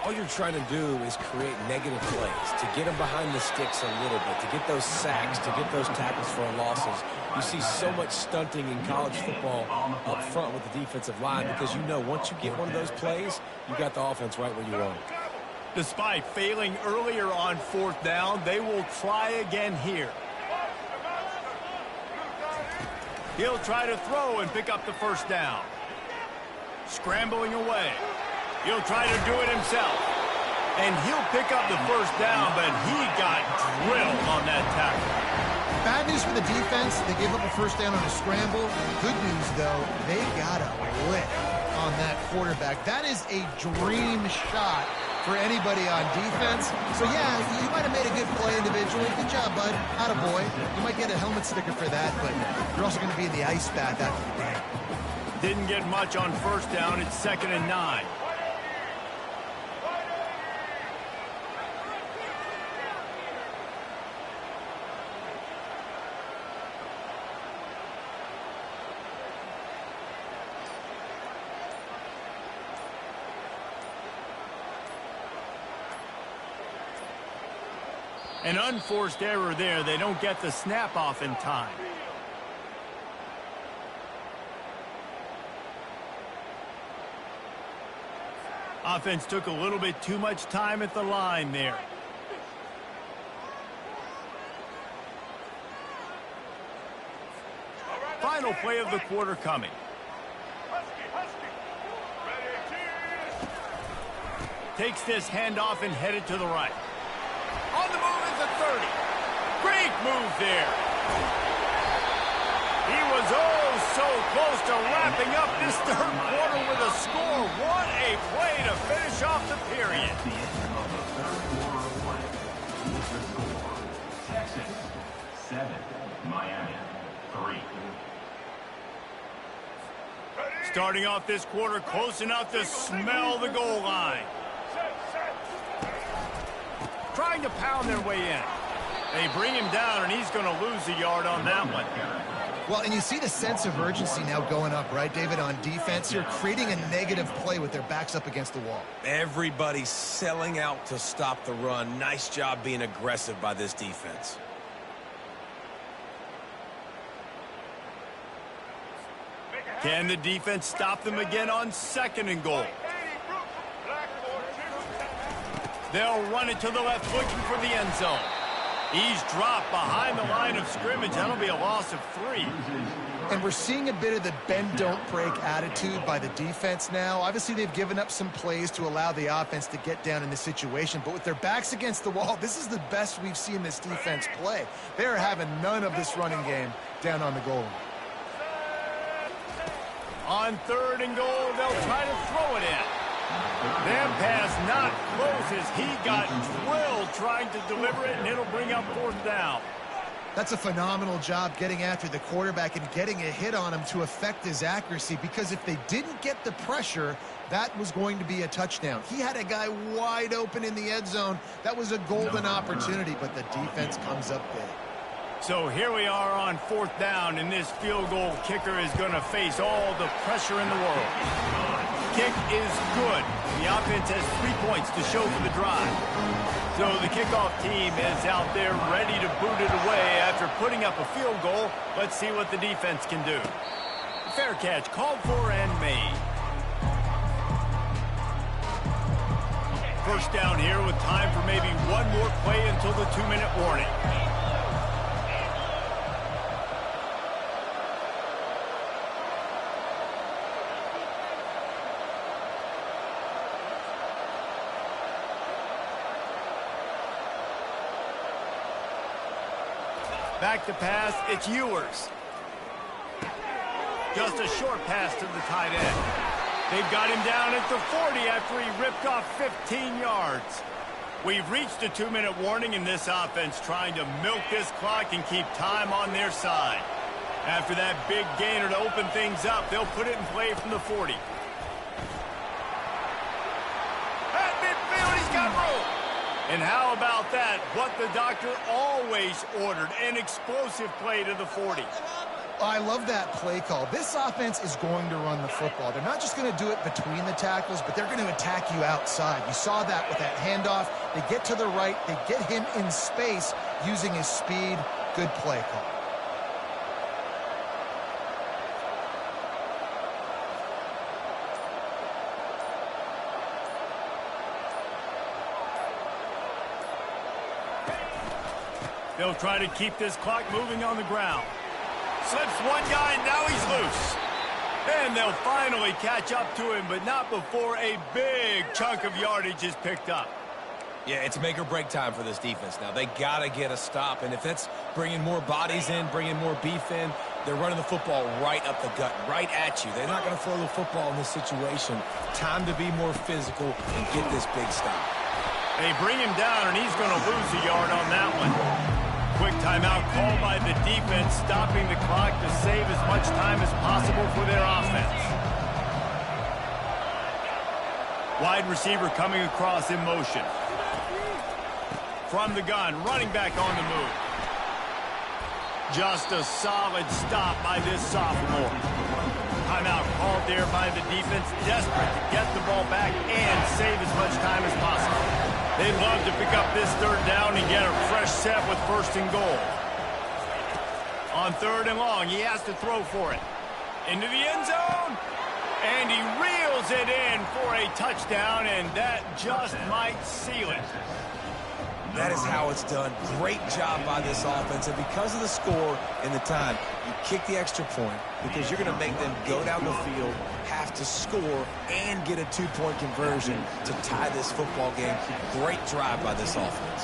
All you're trying to do is create negative plays, to get them behind the sticks a little bit, to get those sacks, to get those tackles for losses. You see so much stunting in college football up front with the defensive line because you know once you get one of those plays, you got the offense right where you want it. Despite failing earlier on 4th down, they will try again here. He'll try to throw and pick up the first down. Scrambling away. He'll try to do it himself. And he'll pick up the first down, but he got drilled on that tackle. Bad news for the defense. They gave up a first down on a scramble. Good news, though, they got a lick on that quarterback. That is a dream shot for anybody on defense. So, yeah, you might have made a good play individually. Good job, bud. Attaboy. You might get a helmet sticker for that, but you're also going to be in the ice bath after the game. Didn't get much on first down. It's 2nd and 9. An unforced error there. They don't get the snap off in time. Offense took a little bit too much time at the line there. Final play of the quarter coming. Takes this handoff and headed to the right. On the move is the 30. Great move there. He was so close to wrapping up this third quarter with a score. What a play to finish off the period. At the end of the third quarter, with the score, Texas 7, Miami 3. Starting off this quarter close enough to smell the goal line. Trying to pound their way in. They bring him down, and he's going to lose a yard on that one. Well, and you see the sense of urgency now going up, right, David, on defense. You're creating a negative play with their backs up against the wall. Everybody's selling out to stop the run. Nice job being aggressive by this defense. Can the defense stop them again on 2nd and goal? They'll run it to the left, looking for the end zone. He's dropped behind the line of scrimmage. That'll be a loss of 3. And we're seeing a bit of the bend-don't-break attitude by the defense now. Obviously, they've given up some plays to allow the offense to get down in this situation. But with their backs against the wall, this is the best we've seen this defense play. They're having none of this running game down on the goal line. On 3rd and goal, they'll try to throw it in. That pass not close as he got drilled trying to deliver it, and it'll bring up 4th down. That's a phenomenal job getting after the quarterback and getting a hit on him to affect his accuracy, because if they didn't get the pressure, that was going to be a touchdown. He had a guy wide open in the end zone. That was a golden opportunity, but the defense comes up big. So here we are on 4th down, and this field goal kicker is going to face all the pressure in the world. Kick is good. The offense has 3 points to show for the drive. So the kickoff team is out there ready to boot it away after putting up a field goal. Let's see what the defense can do. Fair catch called for and made. First down here with time for maybe one more play until the 2-minute warning. Back to pass, it's Ewers. Just a short pass to the tight end. They've got him down at the 40 after he ripped off 15 yards. We've reached a 2-minute warning in this offense, trying to milk this clock and keep time on their side. After that big gainer to open things up, they'll put it in play from the 40. At midfield, he's got room. And how about that? What the doctor always ordered, an explosive play to the 40. I love that play call. This offense is going to run the football. They're not just going to do it between the tackles, but they're going to attack you outside. You saw that with that handoff. They get to the right. They get him in space using his speed. Good play call. They'll try to keep this clock moving on the ground. Slips one guy, now he's loose. And they'll finally catch up to him, but not before a big chunk of yardage is picked up. Yeah, it's make or break time for this defense now. They got to get a stop, and if that's bringing more bodies in, bringing more beef in, they're running the football right up the gut, right at you. They're not going to throw the football in this situation. Time to be more physical and get this big stop. They bring him down, and he's going to lose a yard on that one. Quick timeout called by the defense, stopping the clock to save as much time as possible for their offense. Wide receiver coming across in motion. From the gun, running back on the move. Just a solid stop by this sophomore. Timeout called there by the defense, desperate to get the ball back and save as much time as possible. They'd love to pick up this 3rd down and get a fresh set with 1st and goal. On 3rd and long, he has to throw for it. Into the end zone. And he reels it in for a touchdown, and that just might seal it. That is how it's done. Great job by this offense. And because of the score and the time, you kick the extra point because you're going to make them go down the field, have to score, and get a 2-point conversion to tie this football game. Great drive by this offense.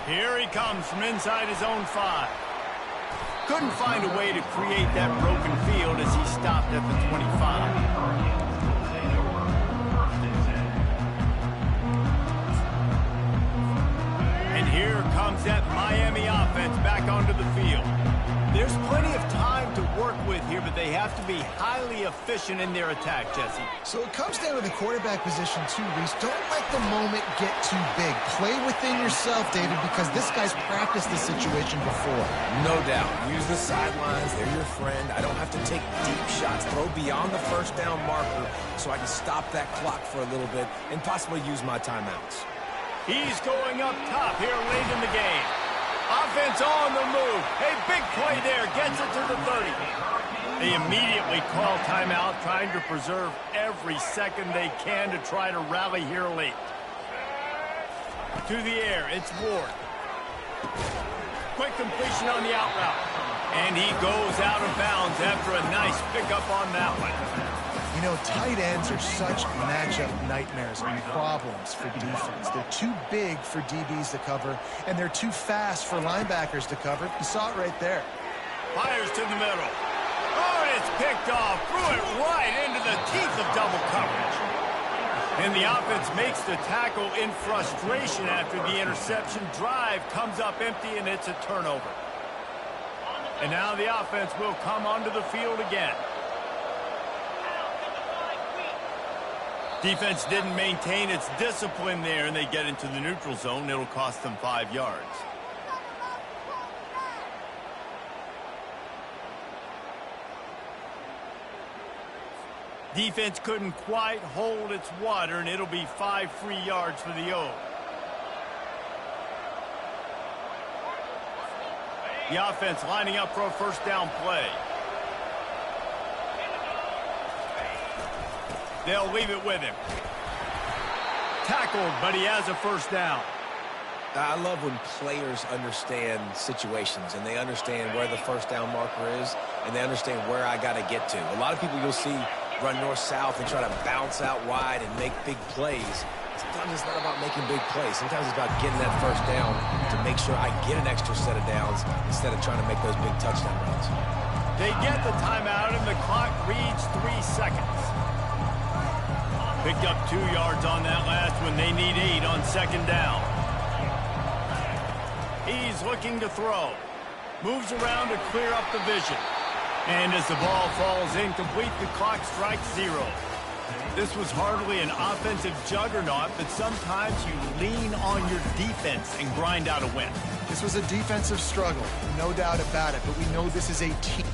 Here he comes from inside his own 5. Couldn't find a way to create that broken field as he stopped at the 25. Here comes that Miami offense back onto the field. There's plenty of time to work with here, but they have have to be highly efficient in their attack, Jesse. So it comes down to the quarterback position too, Reese. Don't let the moment get too big. Play within yourself, David, because this guy's practiced this situation before. No doubt. Use the sidelines. They're your friend. I don't have to take deep shots. Throw beyond the first down marker so I can stop that clock for a little bit and possibly use my timeouts. He's going up top here late in the game. Offense on the move. A big play there. Gets it to the 30. They immediately call timeout, trying to preserve every second they can to try to rally here late. To the air, it's Ward. Quick completion on the out route. And he goes out of bounds after a nice pickup on that one. You know, tight ends are such matchup nightmares and problems for defense. They're too big for DBs to cover, and they're too fast for linebackers to cover. You saw it right there. Fires to the middle. Oh, and it's picked off. Threw it right into the teeth of double coverage. And the offense makes the tackle in frustration after the interception. Drive comes up empty, and it's a turnover. And now the offense will come onto the field again. Defense didn't maintain its discipline there, and they get into the neutral zone. It'll cost them 5 yards. Defense couldn't quite hold its water, and it'll be 5 free yards for the O. The offense lining up for a first down play. They'll leave it with him. Tackled, but he has a first down. I love when players understand situations and they understand where the first down marker is and they understand where I got to get to. A lot of people you'll see run north-south and try to bounce out wide and make big plays. Sometimes it's not about making big plays. Sometimes it's about getting that first down to make sure I get an extra set of downs instead of trying to make those big touchdown runs. They get the timeout and the clock reads 3 seconds. Picked up 2 yards on that last one. They need 8 on second down. He's looking to throw. Moves around to clear up the vision. And as the ball falls incomplete, the clock strikes 0. This was hardly an offensive juggernaut, but sometimes you lean on your defense and grind out a win. This was a defensive struggle, no doubt about it, but we know this is a team.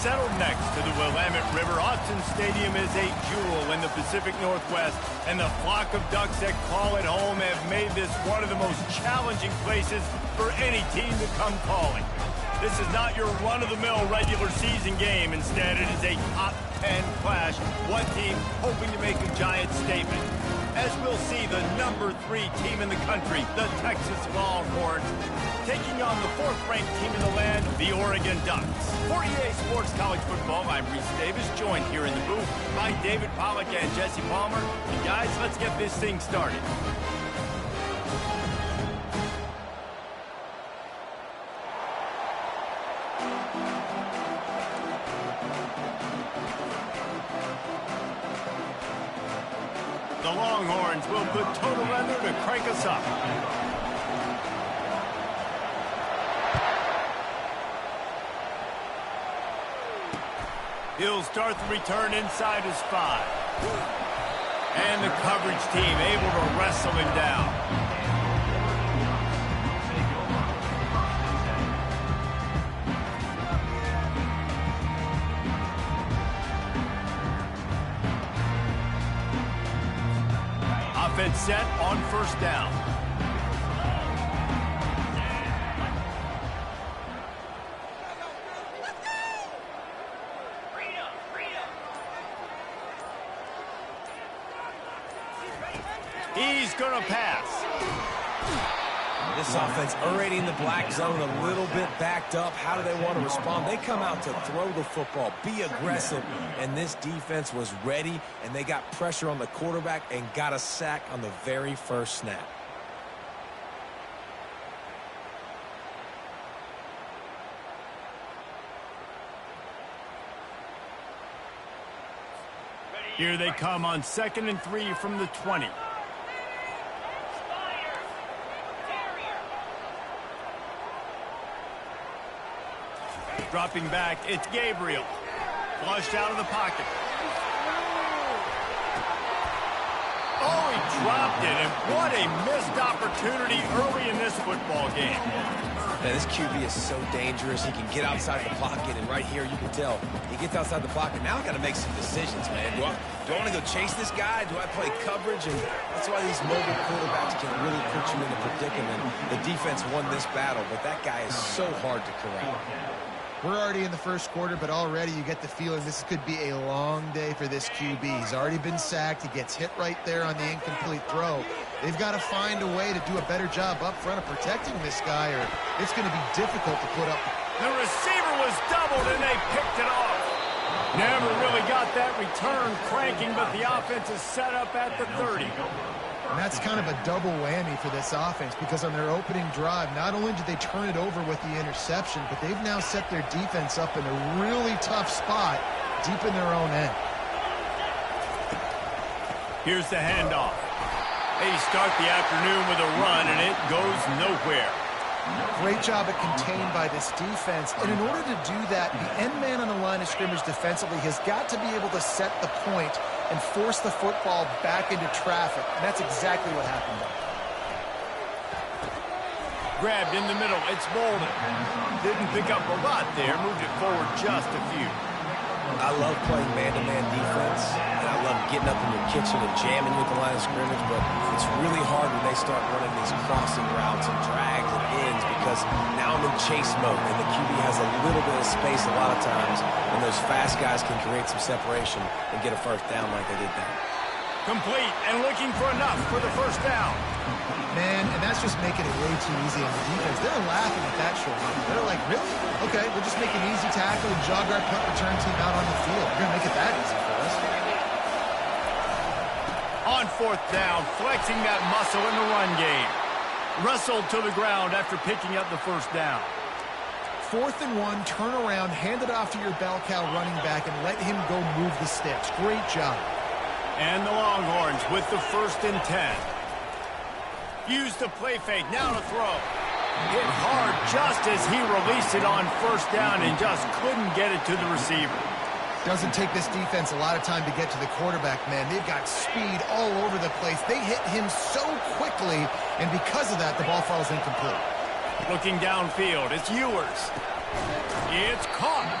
Settled next to the Willamette River, Autzen Stadium is a jewel in the Pacific Northwest, and the flock of Ducks that call it home have made this one of the most challenging places for any team to come calling. This is not your run-of-the-mill regular season game. Instead, it is a top 10 clash, one team hoping to make a giant statement. As we'll see, the number 3 team in the country, the Texas Longhorns, taking on the 4th-ranked team in the land, the Oregon Ducks. For EA Sports College Football, I'm Reese Davis, joined here in the booth by David Pollack and Jesse Palmer. And guys, let's get this thing started. The Longhorns will put total under to crank us up. He'll start the return inside his 5. And the coverage team able to wrestle him down. Offense set on first down. He's going to pass. This offense already in the black zone, a little bit backed up. How do they want to respond? They come out to throw the football, be aggressive, and this defense was ready, and they got pressure on the quarterback and got a sack on the very first snap. Here they come on 2nd and 3 from the 20. Dropping back, it's Gabriel. Flushed out of the pocket. Oh, he dropped it, and what a missed opportunity early in this football game. Man, this QB is so dangerous. He can get outside the pocket, and right here you can tell he gets outside the pocket. Now I got to make some decisions, man. Do I want to go chase this guy? Do I play coverage? And that's why these mobile quarterbacks can really put you in a predicament. The defense won this battle, but that guy is so hard to corral. We're already in the first quarter, but already you get the feeling this could be a long day for this QB. He's already been sacked. He gets hit right there on the incomplete throw. They've got to find a way to do a better job up front of protecting this guy, or it's going to be difficult to put up. The receiver was doubled, and they picked it off. Never really got that return cranking, but the offense is set up at the 30. And that's kind of a double whammy for this offense, because on their opening drive, not only did they turn it over with the interception, but they've now set their defense up in a really tough spot deep in their own end. Here's the handoff. They start the afternoon with a run, and it goes nowhere. Great job at contained by this defense. And in order to do that, the end man on the line of scrimmage defensively has got to be able to set the point and force the football back into traffic. And that's exactly what happened there. Grabbed in the middle. It's Bolden. Didn't pick up a lot there. Moved it forward just a few. I love playing man-to-man defense, and I love getting up in your kitchen and jamming with the line of scrimmage, but it's really hard when they start running these crossing routes and drags and ends, because now I'm in chase mode, and the QB has a little bit of space a lot of times, and those fast guys can create some separation and get a first down like they did there. Complete and looking for enough for the first down. Man, and that's just making it way too easy on the defense. They're laughing at that short game. They're like, really? Okay, we'll just make an easy tackle and jog our punt return team out on the field. We're going to make it that easy for us. On 4th down, flexing that muscle in the run game. Wrestled to the ground after picking up the first down. 4th and 1, turn around, hand it off to your bell cow running back, and let him go move the sticks. Great job. And the Longhorns with the 1st and 10. Use the play fake, now to throw. Hit hard just as he released it on 1st down and just couldn't get it to the receiver. Doesn't take this defense a lot of time to get to the quarterback, man. They've got speed all over the place. They hit him so quickly, and because of that, the ball falls incomplete. Looking downfield, it's Ewers. It's caught.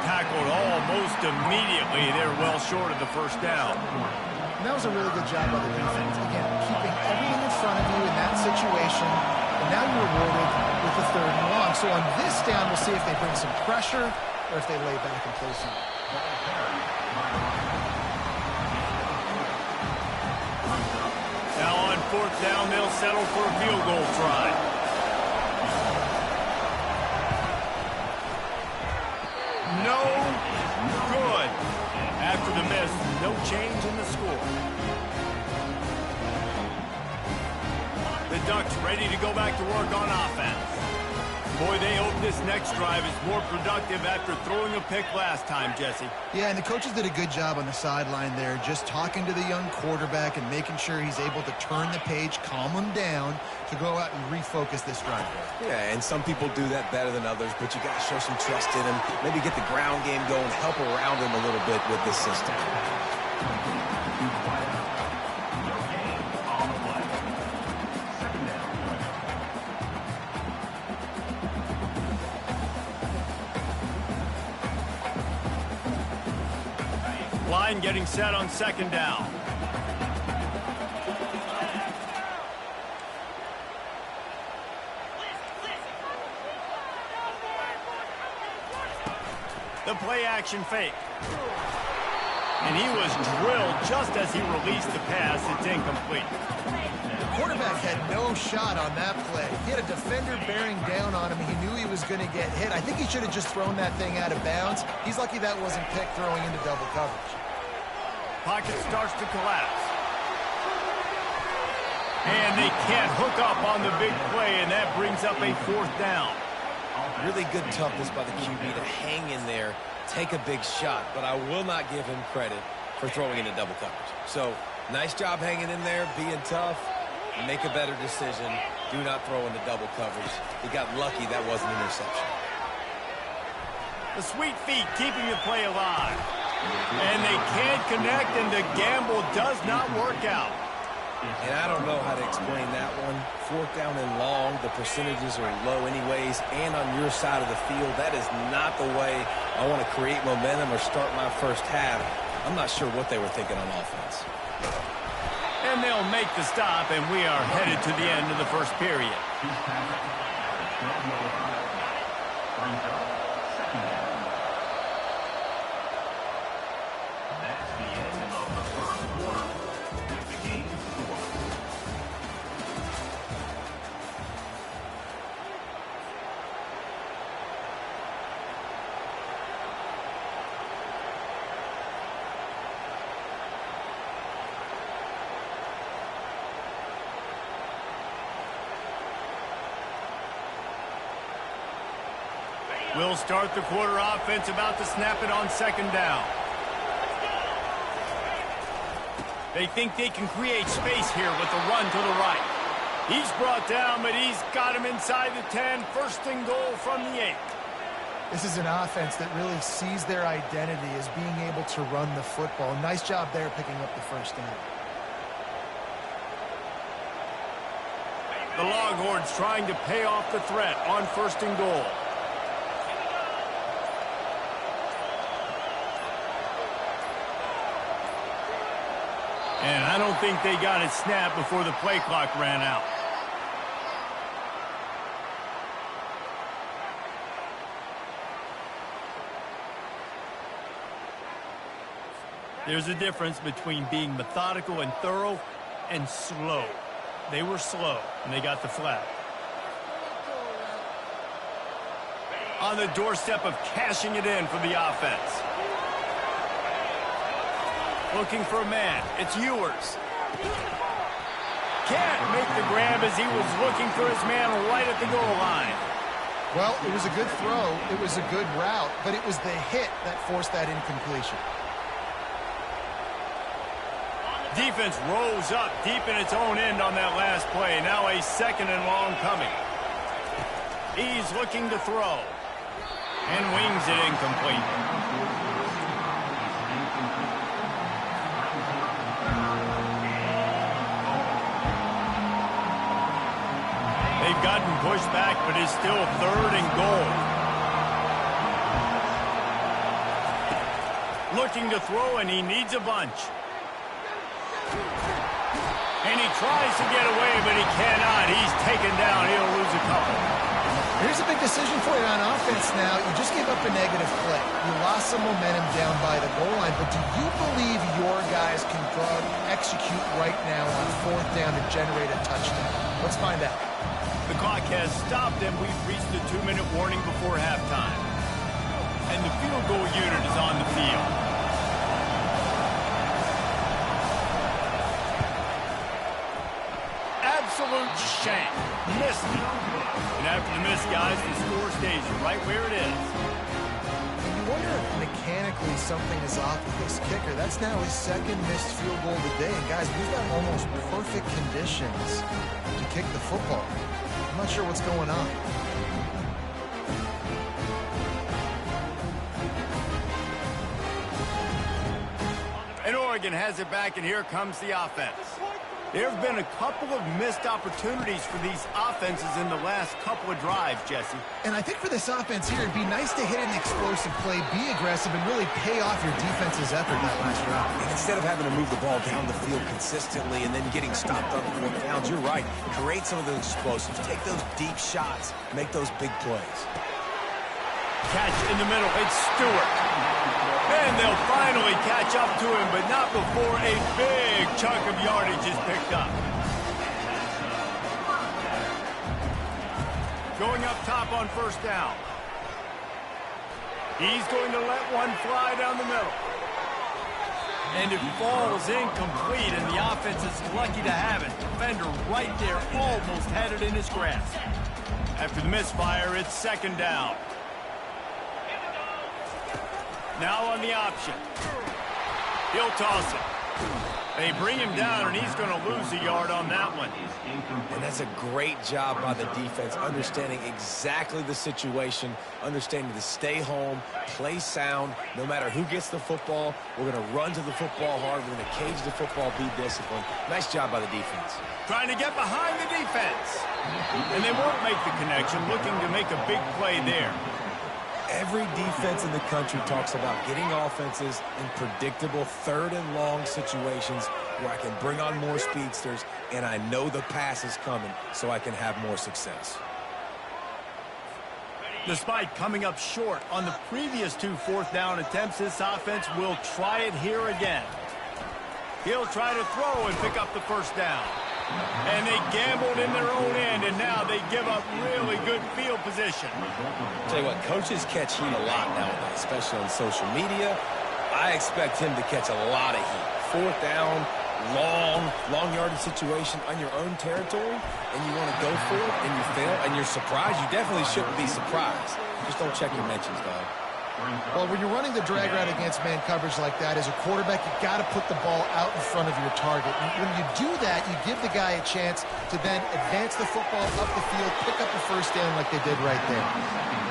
Tackled almost immediately. They're well short of the first down. And that was a really good job by the defense. Again, keeping everything in front of you in that situation, and now you're rewarded with the 3rd and long. So on this down, we'll see if they bring some pressure or if they lay back and play some. Now on 4th down, they'll settle for a field goal try. No good. After the miss, no change in the score. The Ducks ready to go back to work on offense. Boy, they hope this next drive is more productive after throwing a pick last time, Jesse. Yeah, and the coaches did a good job on the sideline there, just talking to the young quarterback and making sure he's able to turn the page, calm him down to go out and refocus this drive. Yeah, and some people do that better than others, but you got to show some trust in him, maybe get the ground game going, help around him a little bit with this system. Line getting set on 2nd down. The play action fake. And he was drilled just as he released the pass. It's incomplete. The quarterback had no shot on that play. He had a defender bearing down on him. He knew he was going to get hit. I think he should have just thrown that thing out of bounds. He's lucky that wasn't picked throwing into double coverage. Pocket starts to collapse. And they can't hook up on the big play, and that brings up a 4th down. Really good toughness by the QB to hang in there, take a big shot, but I will not give him credit for throwing into double coverage. So, nice job hanging in there, being tough, make a better decision. Do not throw into double coverage. He got lucky that wasn't an interception. The sweet feet keeping the play alive. And they can't connect, and the gamble does not work out. And I don't know how to explain that one. 4th down and long, the percentages are low anyways, and on your side of the field, that is not the way I want to create momentum or start my first half. I'm not sure what they were thinking on offense. And they'll make the stop, and we are headed to the end of the first period. That's the end of the first quarter. With the game score. We'll start the quarter offense, about to snap it on 2nd down. They think they can create space here with the run to the right. He's brought down, but he's got him inside the 10. 1st and goal from the 8. This is an offense that really sees their identity as being able to run the football. Nice job there picking up the 1st down. The Longhorns trying to pay off the threat on 1st and goal. And I don't think they got it snapped before the play clock ran out. There's a difference between being methodical and thorough and slow. They were slow, and they got the flag. On the doorstep of cashing it in for the offense. Looking for a man. It's Ewers. Can't make the grab as he was looking for his man right at the goal line. Well, it was a good throw. It was a good route, but it was the hit that forced that incompletion. Defense rose up deep in its own end on that last play. Now a 2nd and long coming. He's looking to throw. And wings it incomplete. They've gotten pushed back, but it's still 3rd and goal. Looking to throw, and he needs a bunch. And he tries to get away, but he cannot. He's taken down. He'll lose a couple. Here's a big decision for you on offense now. You just gave up a negative play. You lost some momentum down by the goal line, but do you believe your guys can go out and execute right now on 4th down to generate a touchdown? Let's find out. The clock has stopped, and we've reached the 2-minute warning before halftime. And the field goal unit is on the field. Absolute shank. Missed it. And after the miss, guys, the score stays right where it is. You wonder if mechanically something is off with this kicker. That's now his 2nd missed field goal of the day. And guys, we've got almost perfect conditions to kick the football. I'm not sure what's going on. And Oregon has it back, and here comes the offense. There have been a couple of missed opportunities for these offenses in the last couple of drives, Jesse. And I think for this offense here, it'd be nice to hit an explosive play, be aggressive, and really pay off your defense's effort that last drive. And instead of having to move the ball down the field consistently and then getting stopped on 4th downs, you're right. Create some of those explosives. Take those deep shots. Make those big plays. Catch in the middle. It's Stewart. And they'll finally catch up to him, but not before a big chunk of yardage is picked up. Going up top on first down. He's going to let one fly down the middle. And it falls incomplete, and the offense is lucky to have it. Defender right there almost had it in his grasp. After the misfire, it's second down. Now on the option. He'll toss it. They bring him down, and he's going to lose a yard on that one. And that's a great job by the defense, understanding exactly the situation, understanding to stay home, play sound. No matter who gets the football, we're going to run to the football hard. We're going to cage the football, be disciplined. Nice job by the defense. Trying to get behind the defense. And they won't make the connection, looking to make a big play there. Every defense in the country talks about getting offenses in predictable third and long situations where I can bring on more speedsters and I know the pass is coming so I can have more success. Despite coming up short on the previous 2 fourth-down attempts, this offense will try it here again. He'll try to throw and pick up the first down. And they gambled in their own end, and now they give up really good field position. Tell you what, coaches catch heat a lot nowadays, especially on social media. I expect him to catch a lot of heat. Fourth down, long yardage situation on your own territory, and you want to go for it, and you fail, and you're surprised. You definitely shouldn't be surprised. Just don't check your mentions, dog. Well, when you're running the drag route against man coverage like that, as a quarterback, you got to put the ball out in front of your target. And when you do that, you give the guy a chance to then advance the football up the field, pick up a first down like they did right there.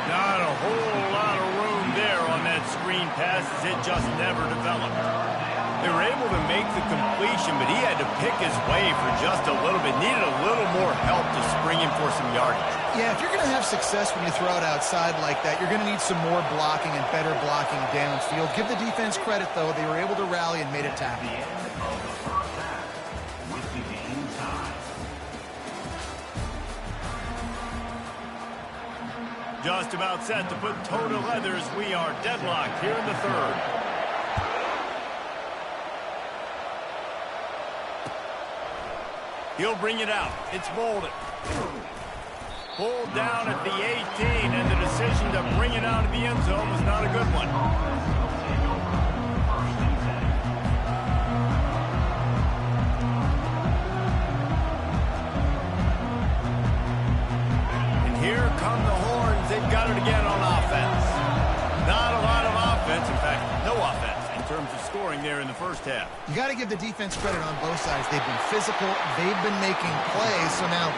Not a whole lot of room there on that screen pass, as it just never developed. They were able to make the completion, but he had to pick his way for just a little bit. Needed a little more help to spring him for some yardage. Yeah, if you're going to have success when you throw it outside like that, you're going to need some more blocking and better blocking downfield. Give the defense credit, though. They were able to rally and made a tackle. Just about set to put toe to leather as we are deadlocked here in the third. He'll bring it out. It's Bolden. Pulled down at the 18, and the decision to bring it out of the end zone was not a good one. And here come the horns. They've got it again on offense. Not a lot of offense. In fact, no offense in terms of scoring there in the first half. You got to give the defense credit on both sides. They've been physical. They've been making plays. So now,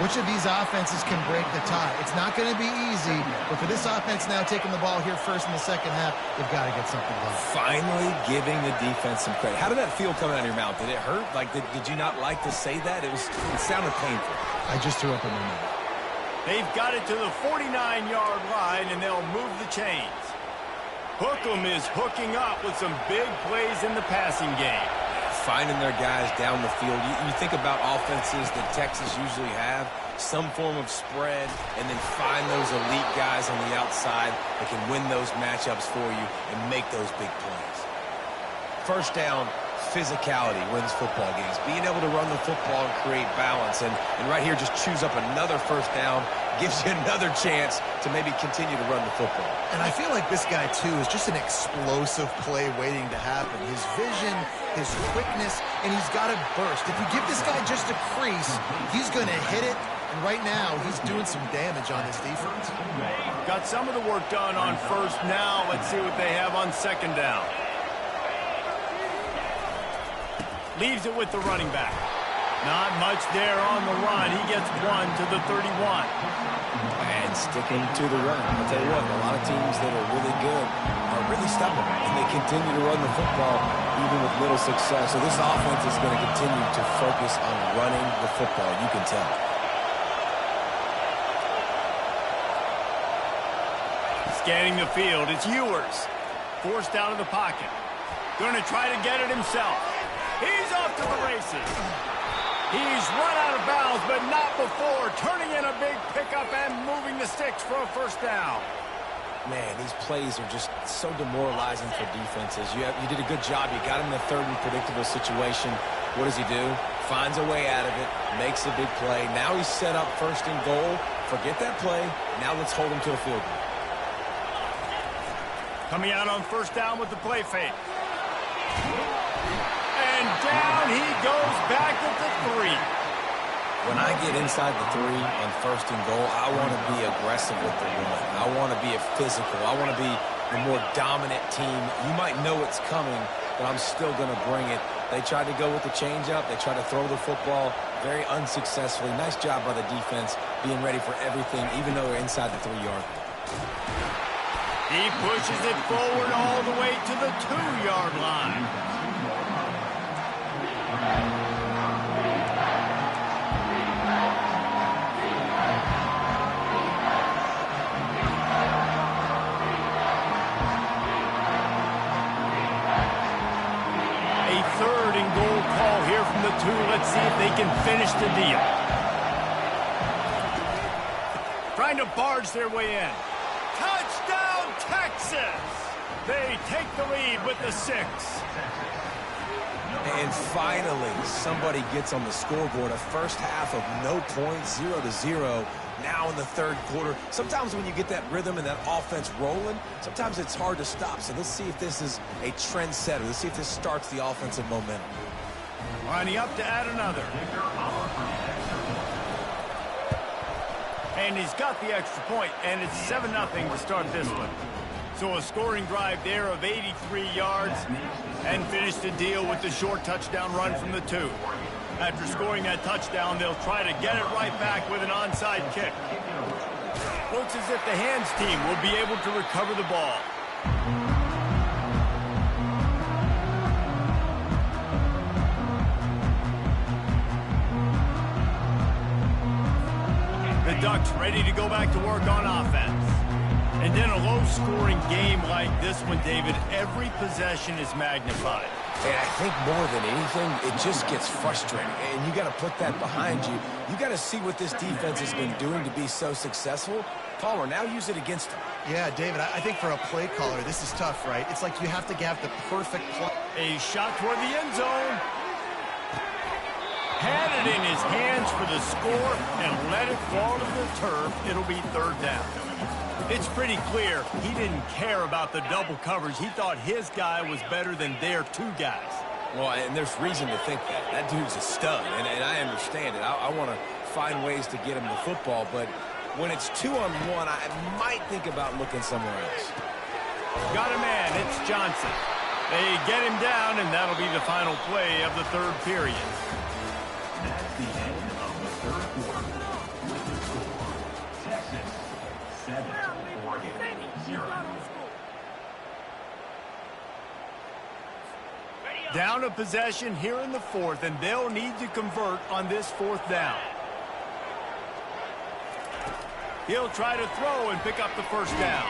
which of these offenses can break the tie? It's not going to be easy, but for this offense now taking the ball here first in the second half, they've got to get something going. Finally giving the defense some credit. How did that feel coming out of your mouth? Did it hurt? Like, did you not like to say that? It sounded painful. I just threw up in my mouth. They've got it to the 49-yard line, and they'll move the chains. Hookem is hooking up with some big plays in the passing game. Finding their guys down the field. You think about offenses that Texas usually have, some form of spread, and then find those elite guys on the outside that can win those matchups for you and make those big plays. First down, physicality wins football games. Being able to run the football and create balance. And right here, just choose up another first down, gives you another chance to maybe continue to run the football. And I feel like this guy, too, is just an explosive play waiting to happen. His vision, his quickness, and he's got to burst. If you give this guy just a crease, he's going to hit it. And right now, he's doing some damage on this defense. Got some of the work done on first. Now let's see what they have on second down. Leaves it with the running back. Not much there on the run. He gets one to the 31. And sticking to the run. I'll tell you what, a lot of teams that are really good are really stubborn, and they continue to run the football even with little success. So this offense is going to continue to focus on running the football. You can tell. Scanning the field, it's Ewers. Forced out of the pocket. Going to try to get it himself. He's off to the races. He's run out of bounds, but not before turning in a big pickup and moving the sticks for a first down. Man, these plays are just so demoralizing for defenses. You did a good job. You got him in a third and predictable situation. What does he do? Finds a way out of it, makes a big play. Now he's set up first and goal. Forget that play. Now let's hold him to a field goal. Coming out on first down with the play fake. And down he goes back at the 3. When I get inside the 3 on first and goal, I want to be aggressive with the run. I want to be physical. I want to be the more dominant team. You might know it's coming, but I'm still going to bring it. They tried to go with the changeup. They tried to throw the football very unsuccessfully. Nice job by the defense being ready for everything, even though they're inside the 3-yard line. He pushes it forward all the way to the 2-yard line. A third and goal call here from the 2. Let's see if they can finish the deal. Trying to barge their way in. Touchdown, Texas! They take the lead with the 6. And finally, somebody gets on the scoreboard. A first half of no points, 0-0. Now in the third quarter. Sometimes when you get that rhythm and that offense rolling, sometimes it's hard to stop. So let's see if this is a trendsetter. Let's see if this starts the offensive momentum. Lining up to add another. And he's got the extra point, and it's 7-0 to start this one. So a scoring drive there of 83 yards, and finish the deal with the short touchdown run from the 2. After scoring that touchdown, they'll try to get it right back with an onside kick. Looks as if the hands team will be able to recover the ball. The Ducks ready to go back to work on offense. And in a low-scoring game like this one, David, every possession is magnified. And I think more than anything, it just gets frustrating. And you got to put that behind you. You got to see what this defense has been doing to be so successful. Caller, now use it against them. Yeah, David, I think for a play caller, this is tough, right? It's like you have to have the perfect play. A shot toward the end zone. Had it in his hands for the score and let it fall to the turf. It'll be third down. It's pretty clear he didn't care about the double coverage. He thought his guy was better than their 2 guys. Well, and there's reason to think that. That dude's a stud, and I understand it. I want to find ways to get him the football, but when it's 2-on-1, I might think about looking somewhere else. Got a man. It's Johnson. They get him down, and that'll be the final play of the third period. That's the end of the third quarter. With the score, Texas 7, Oregon 0. Down a possession here in the 4th, and they'll need to convert on this 4th down. He'll try to throw and pick up the first down.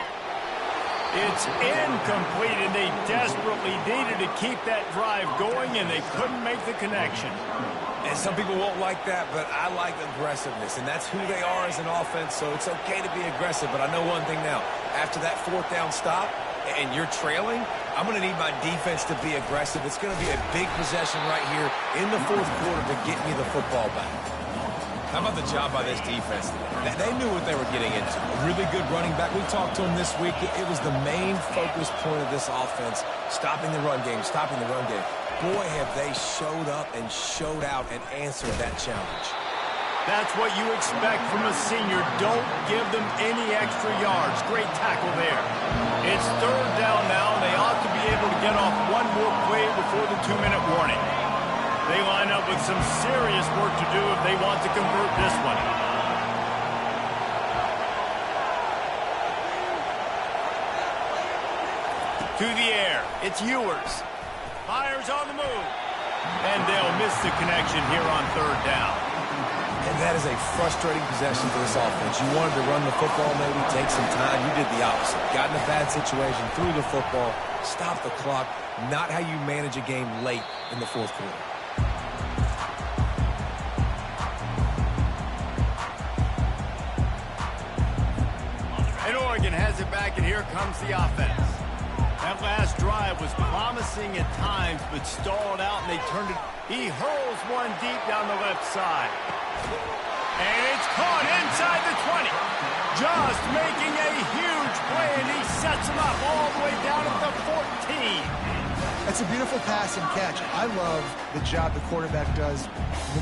It's incomplete, and they desperately needed to keep that drive going, and they couldn't make the connection. And some people won't like that, but I like aggressiveness, and that's who they are as an offense, so it's okay to be aggressive. But I know one thing now. After that 4th down stop and you're trailing, I'm going to need my defense to be aggressive. It's going to be a big possession right here in the 4th quarter to get me the football back. How about the job by this defense? They knew what they were getting into. A really good running back. We talked to him this week. It was the main focus point of this offense, stopping the run game, stopping the run game. Boy, have they showed up and showed out and answered that challenge. That's what you expect from a senior. Don't give them any extra yards. Great tackle there. It's third down now, and they ought to be able to get off one more play before the 2-minute warning. They line up with some serious work to do if they want to convert this one. To the air. It's Ewers. Fires on the move. And they'll miss the connection here on third down. And that is a frustrating possession for this offense. You wanted to run the football, maybe take some time. You did the opposite. Got in a bad situation, threw the football, stopped the clock. Not how you manage a game late in the 4th quarter. And Oregon has it back and here comes the offense. That last drive was promising at times, but stalled out, and they turned it. He hurls one deep down the left side. And it's caught inside the 20. Just making a huge play, and he sets him up all the way down at the 14. That's a beautiful pass and catch. I love the job the quarterback does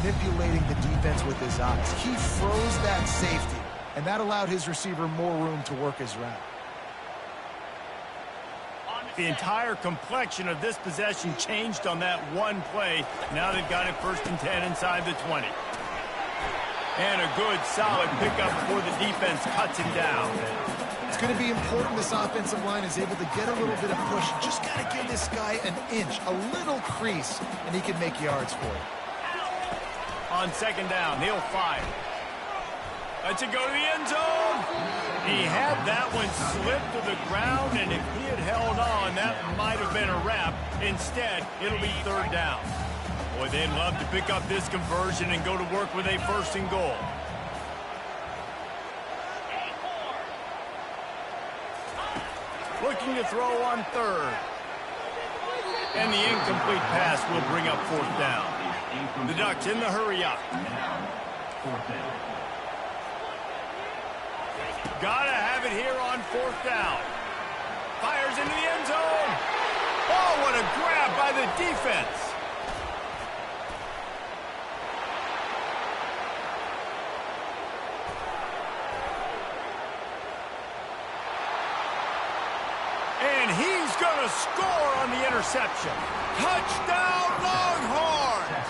manipulating the defense with his eyes. He froze that safety, and that allowed his receiver more room to work his route. The entire complexion of this possession changed on that one play. Now they've got it 1st and 10 inside the 20. And a good, solid pickup before the defense cuts him down. It's going to be important this offensive line is able to get a little bit of push. Just got to give this guy an inch, a little crease, and he can make yards for it. On 2nd down, he'll fire. Lets it go to the end zone. He had that one slip to the ground, and if he had held on, that might have been a wrap. Instead, it'll be 3rd down. Boy, they'd love to pick up this conversion and go to work with a 1st and goal. Looking to throw on 3rd. And the incomplete pass will bring up 4th down. The Ducks in the hurry up. Gotta have it here on 4th down. Fires into the end zone. Oh, what a grab by the defense. And he's gonna score on the interception. Touchdown, Longhorns!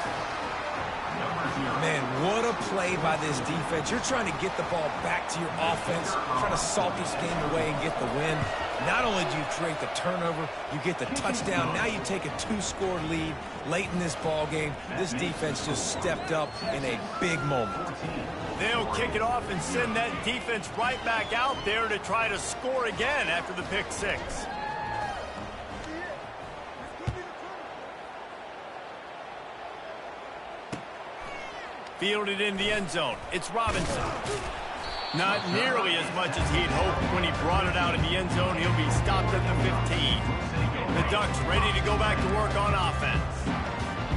Man, what a play by this defense. You're trying to get the ball back to your offense, trying to salt this game away and get the win. Not only do you create the turnover, you get the touchdown. Now you take a 2-score lead late in this ball game. This defense just stepped up in a big moment. They'll kick it off and send that defense right back out there to try to score again after the pick 6. Fielded in the end zone. It's Robinson. Not nearly as much as he'd hoped when he brought it out in the end zone. He'll be stopped at the 15. The Ducks ready to go back to work on offense.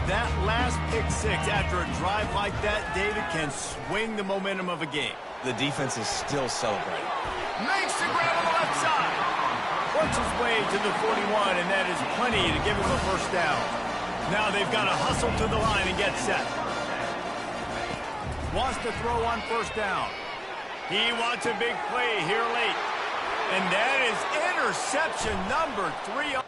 That last pick 6 after a drive like that, David, can swing the momentum of a game. The defense is still celebrating. Makes the grab on the left side. Works his way to the 41, and that is plenty to give him a 1st down. Now they've got to hustle to the line and get set. Wants to throw on 1st down. He wants a big play here late. And that is interception number 3.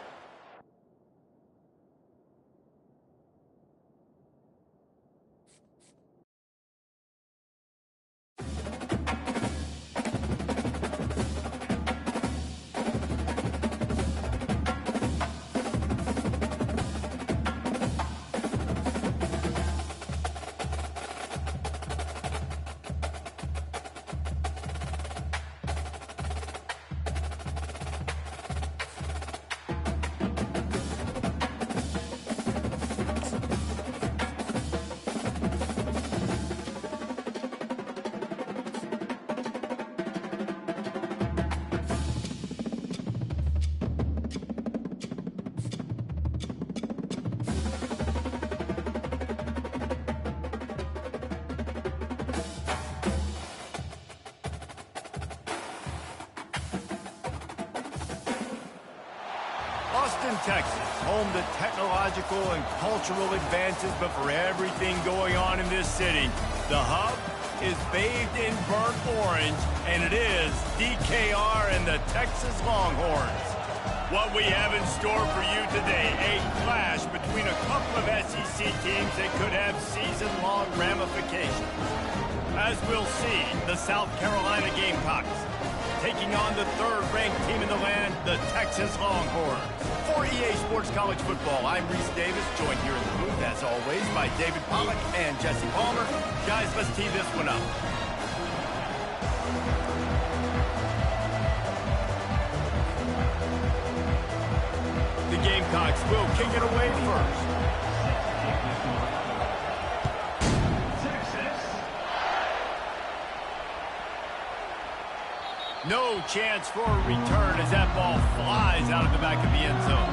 Austin, Texas, home to technological and cultural advances, but for everything going on in this city, the hub is bathed in burnt orange, and it is DKR and the Texas Longhorns. What we have in store for you today, a clash between a couple of SEC teams that could have season-long ramifications. As we'll see, the South Carolina Gamecocks taking on the 3rd-ranked team in the land, the Texas Longhorns. For EA Sports College Football, I'm Reese Davis, joined here in the booth, as always, by David Pollack and Jesse Palmer. Guys, let's tee this one up. The Gamecocks will kick it away first. No chance for a return as that ball flies out of the back of the end zone.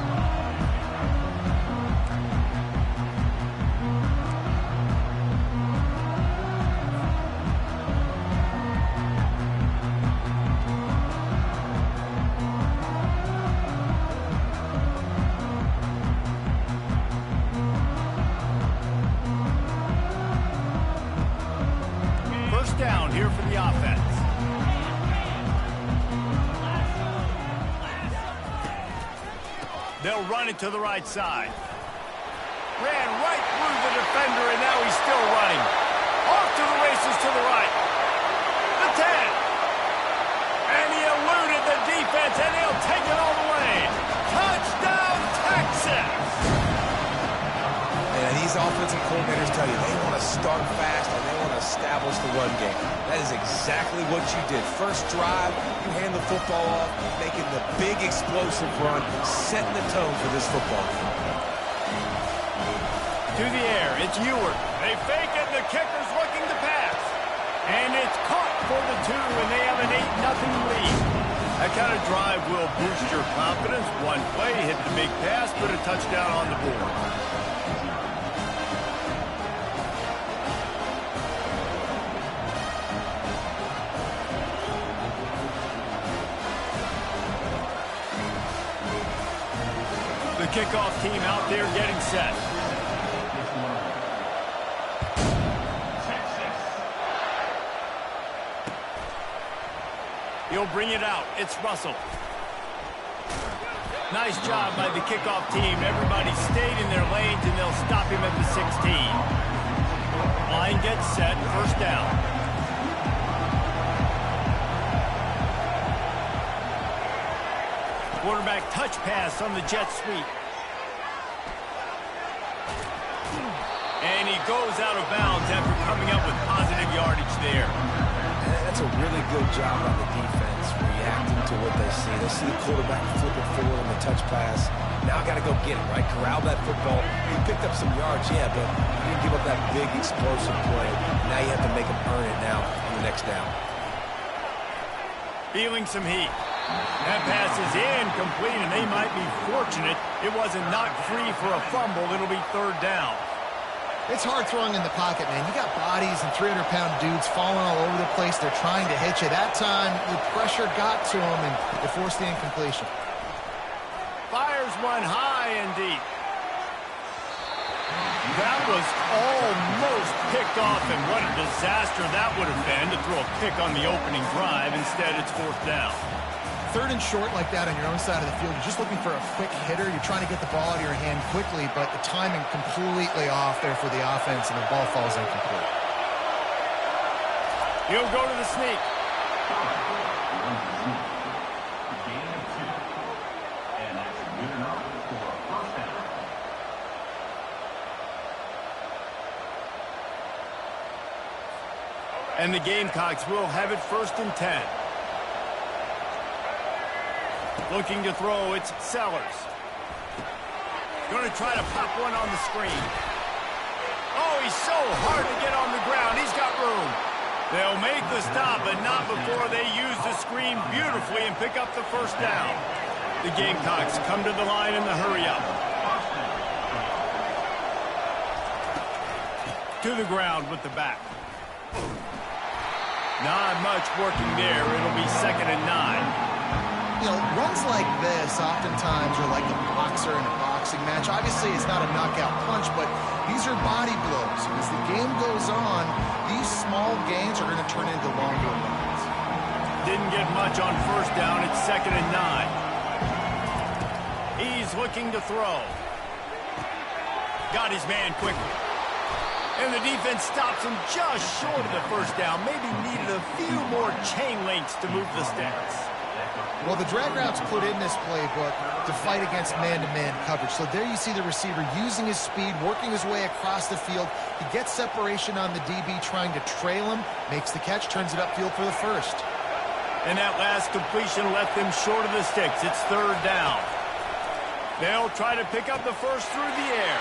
Down here for the offense. They'll run it to the right side. Ran right through the defender, and now he's still running. Off to the races to the right. The 10. And he eluded the defense, and he'll take it all the way. Touchdown, Texas! And these offensive coordinators tell you they want to start fast and they want to establish the run game. That is exactly what you did. First drive, you hand the football off, making the big explosive run, setting the tone for this football game. To the air, it's Ewert. They fake it, the kicker's looking to pass. And it's caught for the 2, and they have an 8-0 lead. That kind of drive will boost your confidence. One play, hit the big pass, put a touchdown on the board. The kickoff team out there getting set. He'll bring it out. It's Russell. Nice job by the kickoff team. Everybody stayed in their lanes, and they'll stop him at the 16. Line gets set. First down. Quarterback touch pass on the jet sweep. And he goes out of bounds after coming up with positive yardage there. That's a really good job on the defense, reacting to what they see. They see the quarterback flip it forward on the touch pass. Now got to go get it, right? Corral that football. He picked up some yards, yeah, but he didn't give up that big explosive play. Now you have to make him earn it now on the next down. Feeling some heat. That pass is incomplete, and they might be fortunate it wasn't knocked free for a fumble. It'll be third down. It's hard throwing in the pocket, man. You got bodies and 300-pound dudes falling all over the place. They're trying to hit you. That time, the pressure got to them, and they forced the incompletion. Fires one high and deep. That was almost picked off, and what a disaster that would have been to throw a pick on the opening drive. Instead, it's fourth down. Third and short like that on your own side of the field, you're just looking for a quick hitter. You're trying to get the ball out of your hand quickly, but the timing completely off there for the offense, and the ball falls incomplete. He'll go to the sneak. Gain of 2. And that's good enough for a first down. And the Gamecocks will have it first and 10. Looking to throw, it's Sellers. Going to try to pop one on the screen. Oh, he's so hard to get on the ground. He's got room. They'll make the stop, but not before they use the screen beautifully and pick up the first down. The Gamecocks come to the line in the hurry-up. To the ground with the back. Not much working there. It'll be 2nd and 9. You know, runs like this oftentimes are like a boxer in a boxing match. Obviously, it's not a knockout punch, but these are body blows. As the game goes on, these small gains are going to turn into longer ones. Didn't get much on first down. It's 2nd and 9. He's looking to throw. Got his man quickly. And the defense stops him just short of the first down. Maybe needed a few more chain links to move the stats. Well, the drag routes put in this playbook to fight against man-to-man coverage. So there you see the receiver using his speed, working his way across the field. He gets separation on the DB, trying to trail him, makes the catch, turns it upfield for the first. And that last completion left them short of the sticks. It's third down. They'll try to pick up the first through the air.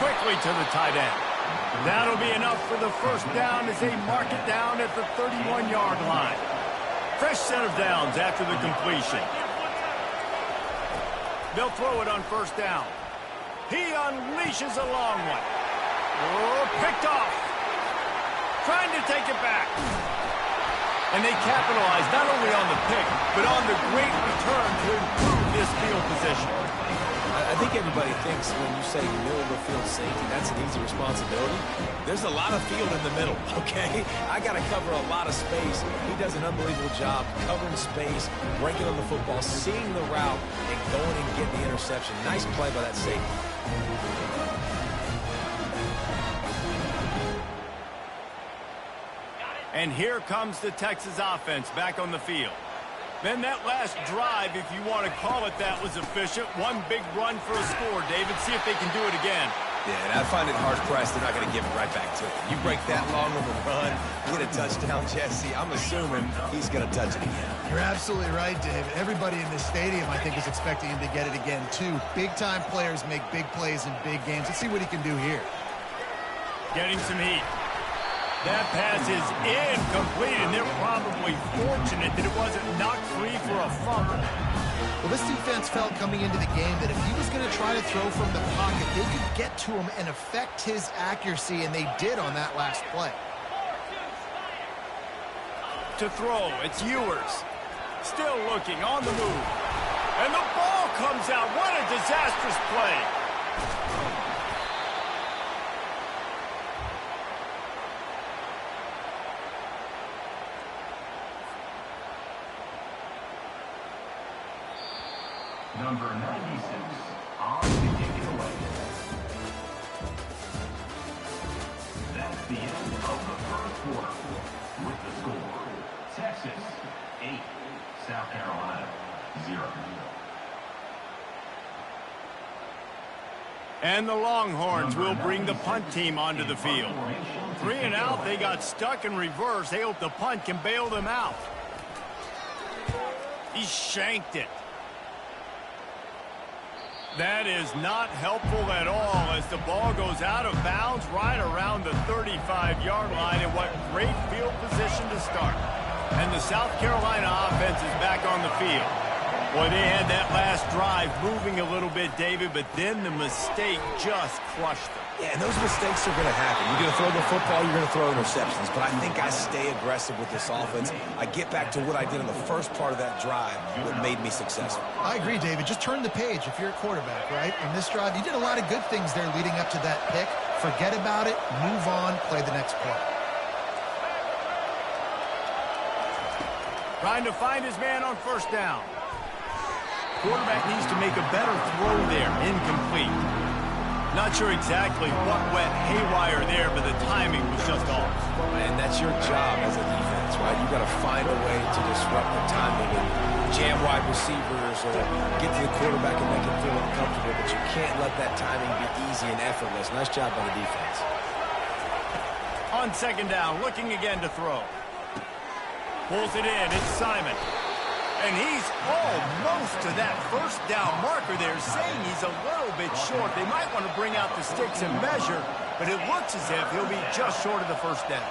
Quickly to the tight end. That'll be enough for the first down as they mark it down at the 31-yard line. Fresh set of downs after the completion. They'll throw it on first down. He unleashes a long one. Oh, picked off. Trying to take it back. And they capitalize not only on the pick, but on the great return to improve this field position. I think everybody thinks when you say middle of the field safety, that's an easy responsibility. There's a lot of field in the middle, okay? I got to cover a lot of space. He does an unbelievable job covering space, breaking on the football, seeing the route, and going and getting the interception. Nice play by that safety. And here comes the Texas offense back on the field. Then that last drive, if you want to call it that, was efficient. One big run for a score, David. See if they can do it again. Yeah, and I find it hard-pressed they're not going to give it right back to him. You break that long of a run, get a touchdown, Jesse, I'm assuming he's going to touch it again. You're absolutely right, David. Everybody in this stadium, I think, is expecting him to get it again, too. Big-time players make big plays in big games. Let's see what he can do here. Getting some heat. That pass is incomplete, and they're probably fortunate that it wasn't knocked free for a fumble. Well, this defense felt coming into the game that if he was going to try to throw from the pocket, they could get to him and affect his accuracy, and they did on that last play. To throw, it's Ewers. Still looking, on the move. And the ball comes out. What a disastrous play. Number 96 on the kick away. That's the end of the first quarter. With the score, Texas 8, South Carolina 0. And the Longhorns will bring the punt team onto the field. 3 and out, they got stuck in reverse. They hope the punt can bail them out. He shanked it. That is not helpful at all as the ball goes out of bounds right around the 35-yard line. And what great field position to start. And the South Carolina offense is back on the field. Boy, they had that last drive moving a little bit, David, but then the mistake just crushed them. Yeah, and those mistakes are going to happen. You're going to throw the football, you're going to throw interceptions. But I think I stay aggressive with this offense. I get back to what I did in the first part of that drive that made me successful. I agree, David. Just turn the page if you're a quarterback, right? In this drive, you did a lot of good things there leading up to that pick. Forget about it, move on, play the next play. Trying to find his man on first down. Quarterback needs to make a better throw there. Incomplete. Not sure exactly what went haywire there, but the timing was just off. And that's your job as a defense, right? You got to find a way to disrupt the timing and jam wide receivers or get to the quarterback and make him feel uncomfortable, but you can't let that timing be easy and effortless. Nice job by the defense. On second down, looking again to throw. Pulls it in. It's Simon. And he's almost to that first down marker there, saying he's a little bit short. They might want to bring out the sticks and measure, but it looks as if he'll be just short of the first down.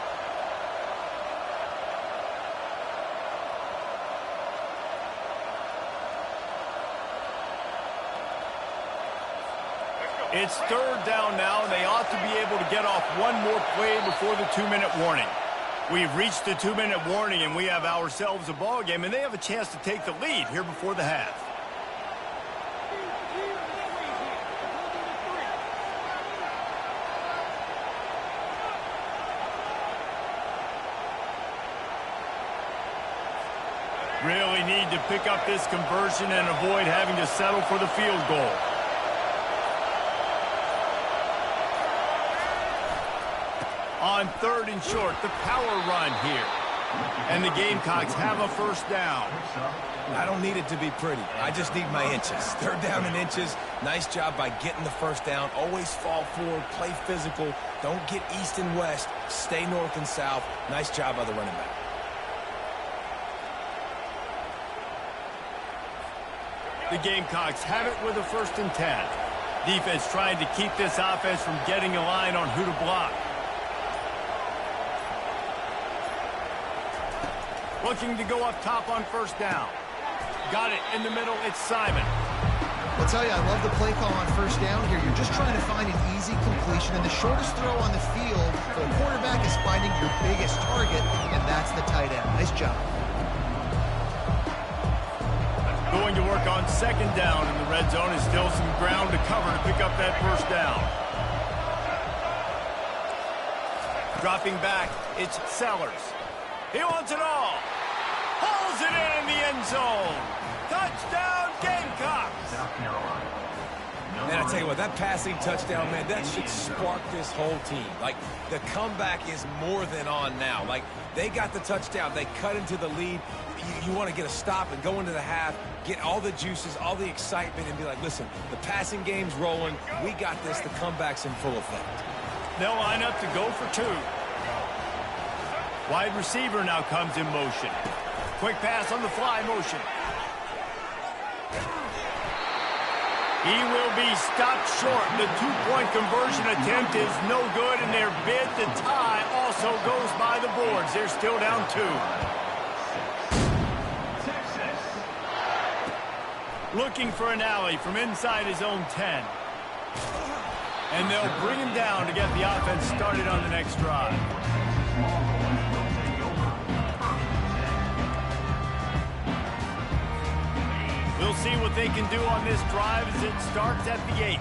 It's third down now, and they ought to be able to get off one more play before the 2-minute warning. We've reached the 2-minute warning, and we have ourselves a ball game, and they have a chance to take the lead here before the half. Really need to pick up this conversion and avoid having to settle for the field goal. On third and short, the power run here. And the Gamecocks have a first down. I don't need it to be pretty. I just need my inches. Third down and inches. Nice job by getting the first down. Always fall forward, play physical. Don't get east and west. Stay north and south. Nice job by the running back. The Gamecocks have it with a 1st and 10. Defense trying to keep this offense from getting a line on who to block. Looking to go up top on first down. Got it in the middle. It's Simon. I'll tell you, I love the play call on first down here. You're just trying to find an easy completion, and the shortest throw on the field for the quarterback is finding your biggest target, and that's the tight end. Nice job. Going to work on second down in the red zone. Is still some ground to cover to pick up that first down. Dropping back, it's Sellers. He wants it all. Pulls it in the end zone. Touchdown, Gamecocks. South Carolina. Man, I tell you what, that passing touchdown, man, that should spark this whole team. Like, the comeback is more than on now. Like, they got the touchdown. They cut into the lead. You want to get a stop and go into the half, get all the juices, all the excitement, and be like, listen, the passing game's rolling. We got this. The comeback's in full effect. They'll line up to go for two. Wide receiver now comes in motion. Quick pass on the fly motion. He will be stopped short. The two-point conversion attempt is no good, and their bid to tie also goes by the boards. They're still down 2. Looking for an alley from inside his own 10. And they'll bring him down to get the offense started on the next drive. We'll see what they can do on this drive as it starts at the 8.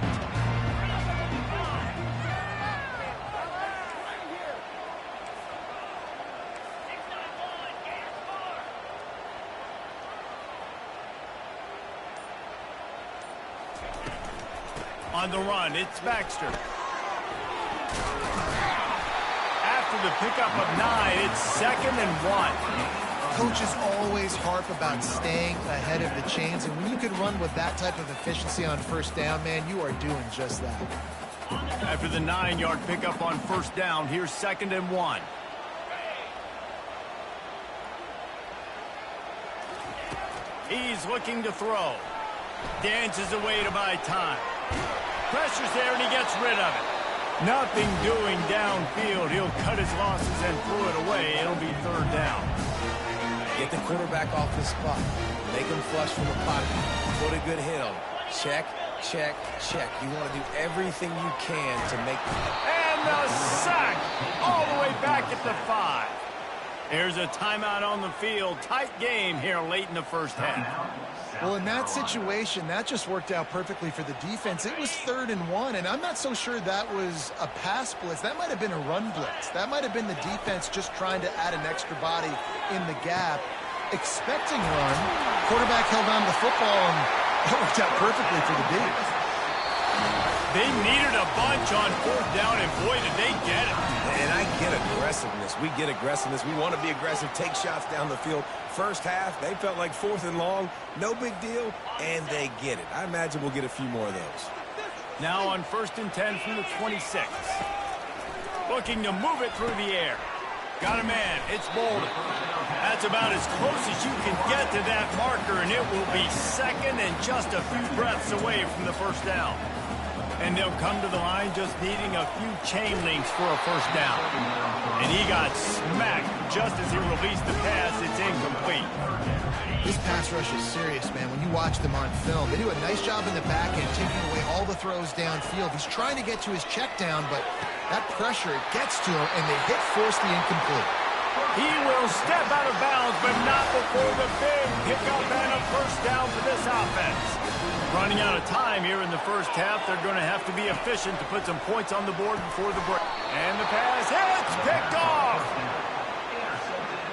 On the run, it's Baxter. After the pickup of 9, it's 2nd and 1. Coaches always harp about staying ahead of the chains, and when you can run with that type of efficiency on first down, man, you are doing just that. After the 9-yard pickup on first down, here's 2nd and 1. He's looking to throw. Dances away to buy time. Pressure's there, and he gets rid of it. Nothing doing downfield. He'll cut his losses and throw it away. It'll be 3rd down. Get the quarterback off the spot. Make him flush from the pocket. Put a good hit on him. Check, check, check. You want to do everything you can to make... And the sack all the way back at the 5. There's a timeout on the field. Tight game here late in the first half. Well, in that situation, that just worked out perfectly for the defense. It was 3rd and 1, and I'm not so sure that was a pass blitz. That might have been a run blitz. That might have been the defense just trying to add an extra body in the gap, expecting run. Quarterback held on to the football, and it worked out perfectly for the D. They needed a bunch on 4th down, and boy, did they get it. And I get aggressiveness. We get aggressiveness. We want to be aggressive, take shots down the field. First half, they felt like 4th and long. No big deal, and they get it. I imagine we'll get a few more of those. Now on 1st and 10 from the 26. Looking to move it through the air. Got a man. It's Bolden. That's about as close as you can get to that marker, and it will be 2nd and just a few breaths away from the first down. And they'll come to the line just needing a few chain links for a first down. And he got smacked just as he released the pass. It's incomplete. This pass rush is serious, man. When you watch them on film, they do a nice job in the back end, taking away all the throws downfield. He's trying to get to his check down, but that pressure, it gets to him, and they force the incomplete. He will step out of bounds, but not before the big pickup and a first down for this offense. Running out of time here in the first half. They're going to have to be efficient to put some points on the board before the break. And the pass hits, picked off.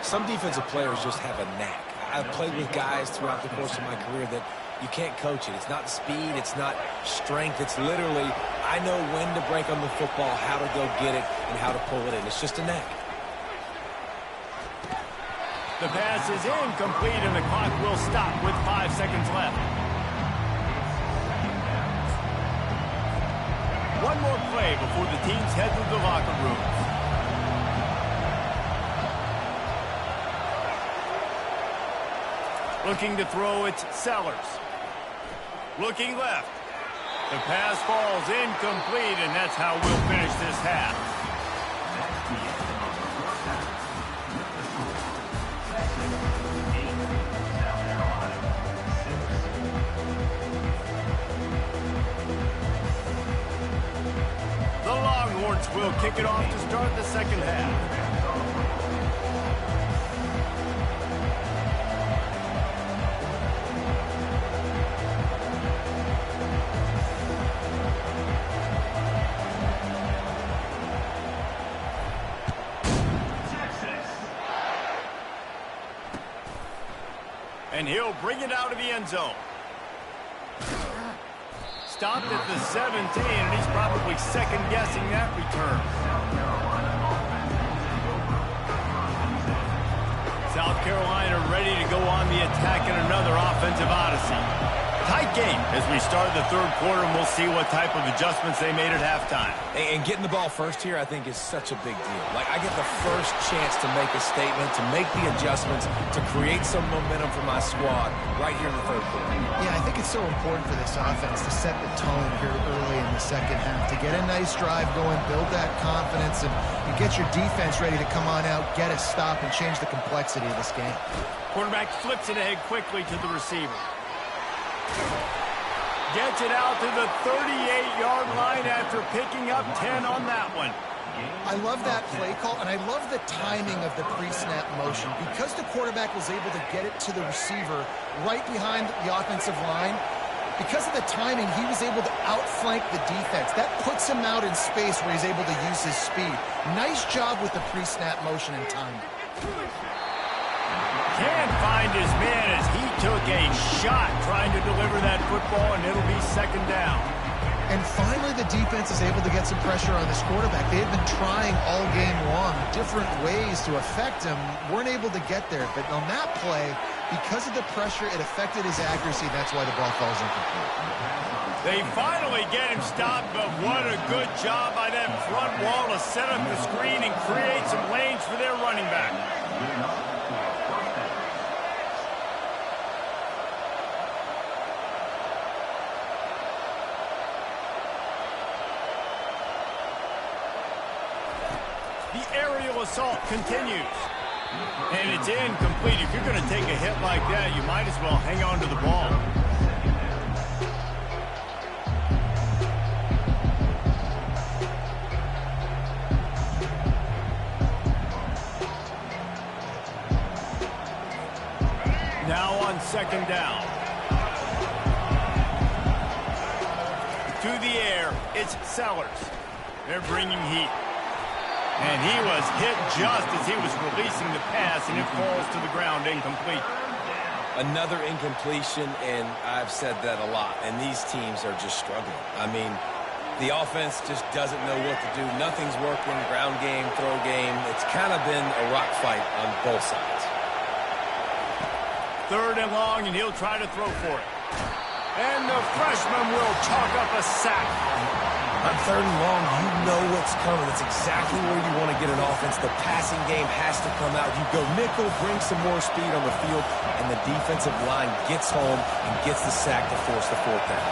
Some defensive players just have a knack. I've played with guys throughout the course of my career that you can't coach it. It's not speed, it's not strength. It's literally, I know when to break on the football, how to go get it, and how to pull it in. It's just a knack. The pass is incomplete, and the clock will stop with 5 seconds left. One more play before the teams head to the locker rooms. Looking to throw, it's Sellers. Looking left. The pass falls incomplete, and that's how we'll finish this half. Sports will kick it off to start the second half. And he'll bring it out of the end zone. Stopped at the 17, and he's probably second-guessing that return. South Carolina ready to go on the attack in another offensive odyssey. Tight game as we start the third quarter, and we'll see what type of adjustments they made at halftime. And getting the ball first here, I think, is such a big deal. Like, I get the first chance to make a statement, to make the adjustments, to create some momentum for my squad right here in the third quarter. Yeah, I think it's so important for this offense to set the tone here early in the second half, to get a nice drive going, build that confidence, and get your defense ready to come on out, get a stop, and change the complexity of this game. Quarterback flips it ahead quickly to the receiver. Gets it out to the 38-yard line after picking up 10 on that one. I love that play call, and I love the timing of the pre-snap motion. Because the quarterback was able to get it to the receiver right behind the offensive line, because of the timing, he was able to outflank the defense. That puts him out in space where he's able to use his speed. Nice job with the pre-snap motion and timing. Can't find his man as he took a shot trying to deliver that football, and it'll be second down. And finally, the defense is able to get some pressure on this quarterback. They had been trying all game long different ways to affect him. Weren't able to get there. But on that play, because of the pressure, it affected his accuracy. That's why the ball falls incomplete. They finally get him stopped, but what a good job by that front wall to set up the screen and create some lanes for their running back. The aerial assault continues. And it's incomplete. If you're going to take a hit like that, you might as well hang on to the ball. Now on second down. To the air, it's Sellers. They're bringing heat. And he was hit just as he was releasing the pass, and it falls to the ground incomplete. Another incompletion, and I've said that a lot, and these teams are just struggling. I mean, the offense just doesn't know what to do. Nothing's working, ground game, throw game. It's kind of been a rock fight on both sides. Third and long, and he'll try to throw for it. And the freshman will chalk up a sack. On third and long, you know what's coming. That's exactly where you want to get an offense. The passing game has to come out. You go nickel, bring some more speed on the field, and the defensive line gets home and gets the sack to force the fourth down.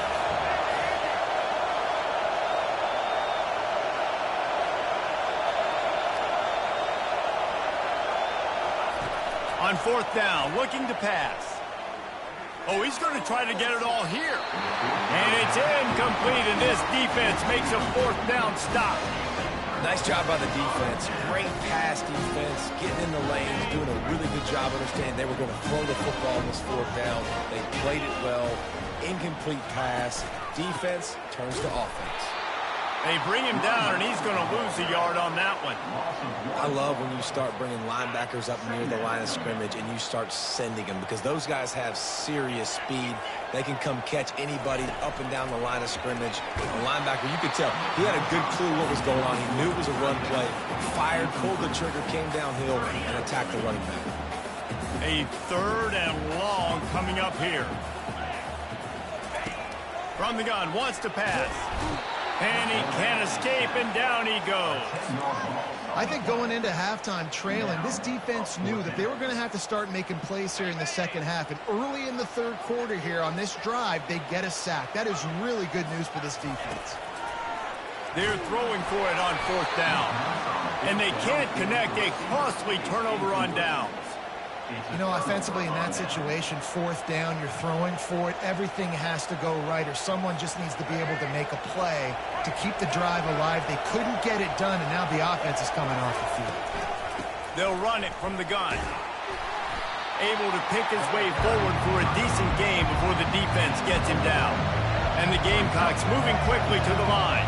On fourth down, looking to pass. Oh, he's going to try to get it all here. And it's incomplete, and this defense makes a fourth down stop. Nice job by the defense. Great pass defense, getting in the lanes, doing a really good job understanding they were going to throw the football on this fourth down. They played it well. Incomplete pass. Defense turns to offense. They bring him down, and he's going to lose a yard on that one. I love when you start bringing linebackers up near the line of scrimmage and you start sending them, because those guys have serious speed. They can come catch anybody up and down the line of scrimmage. The linebacker, you could tell, he had a good clue what was going on. He knew it was a run play, fired, pulled the trigger, came downhill, and attacked the running back. A third and long coming up here. From the gun, wants to pass. And he can't escape, and down he goes. I think going into halftime trailing, this defense knew that they were going to have to start making plays here in the second half. And early in the third quarter here on this drive, they get a sack. That is really good news for this defense. They're throwing for it on fourth down. And they can't connect, a costly turnover on downs. You know, offensively in that situation, fourth down, you're throwing for it, everything has to go right, or someone just needs to be able to make a play to keep the drive alive. They couldn't get it done, and now the offense is coming off the field. They'll run it from the gun. Able to pick his way forward for a decent game before the defense gets him down. And the Gamecocks moving quickly to the line.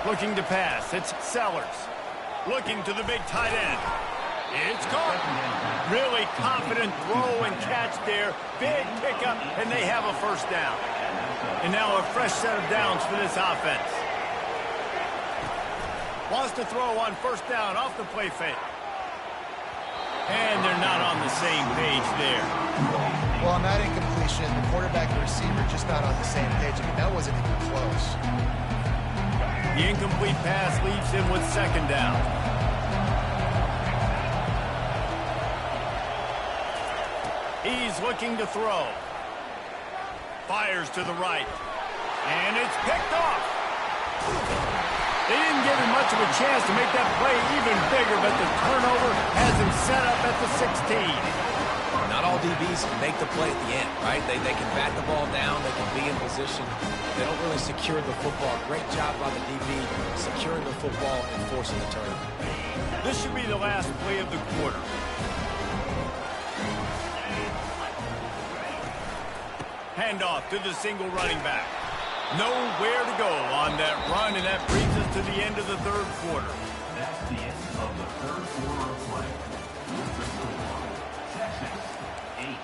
Looking to pass, it's Sellers. Looking to the big tight end. It's caught. Really confident throw and catch there. Big pickup, and they have a first down. And now a fresh set of downs for this offense. Wants to throw on first down off the play fake. And they're not on the same page there. Well, on that incompletion, the quarterback and receiver just not on the same page. I mean, that wasn't even close. The incomplete pass leaves him with second down. He's looking to throw. Fires to the right. And it's picked off. They didn't give him much of a chance to make that play even bigger, but the turnover has him set up at the 16. Not all DBs can make the play at the end, right? They can bat the ball down. They can be in position. They don't really secure the football. Great job by the DB securing the football and forcing the turnover. This should be the last play of the quarter. Handoff to the single running back. Nowhere to go on that run, and that brings us to the end of the third quarter. That's the end of the third quarter of play. With the score, Texas 8,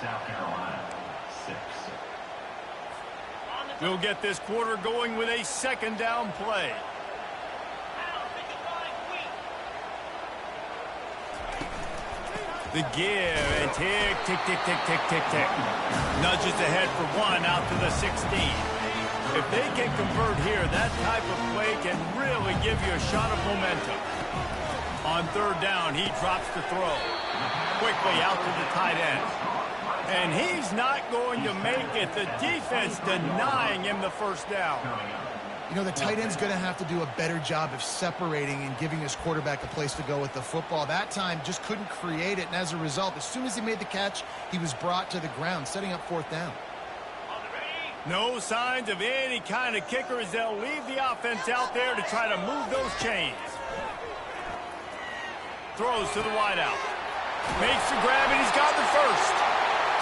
South Carolina 6. We'll get this quarter going with a second down play. The give and tick, tick, tick, tick, tick, tick, tick. Nudges ahead for one out to the 16. If they can convert here, that type of play can really give you a shot of momentum. On third down, he drops to throw. Quickly out to the tight end. And he's not going to make it. The defense denying him the first down. You know, the tight end's going to have to do a better job of separating and giving his quarterback a place to go with the football. That time just couldn't create it, and as a result, as soon as he made the catch, he was brought to the ground, setting up fourth down. No signs of any kind of kicker as they'll leave the offense out there to try to move those chains. Throws to the wideout. Makes the grab, and he's got the first.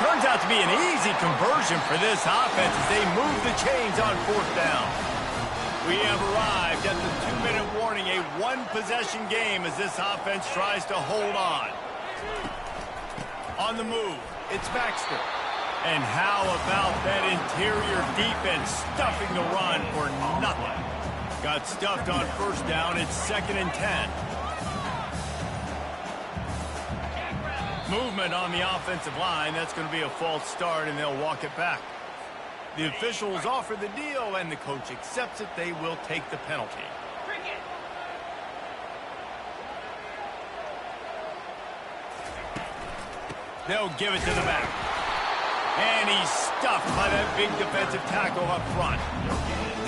Turns out to be an easy conversion for this offense as they move the chains on fourth down. We have arrived at the 2-minute warning, a one-possession game as this offense tries to hold on. On the move, it's Baxter. And how about that interior defense stuffing the run for nothing? Got stuffed on first down. It's 2nd and 10. Movement on the offensive line. That's going to be a false start, and they'll walk it back. The officials offer the deal, and the coach accepts it. They will take the penalty. They'll give it to the back. And he's stuffed by that big defensive tackle up front.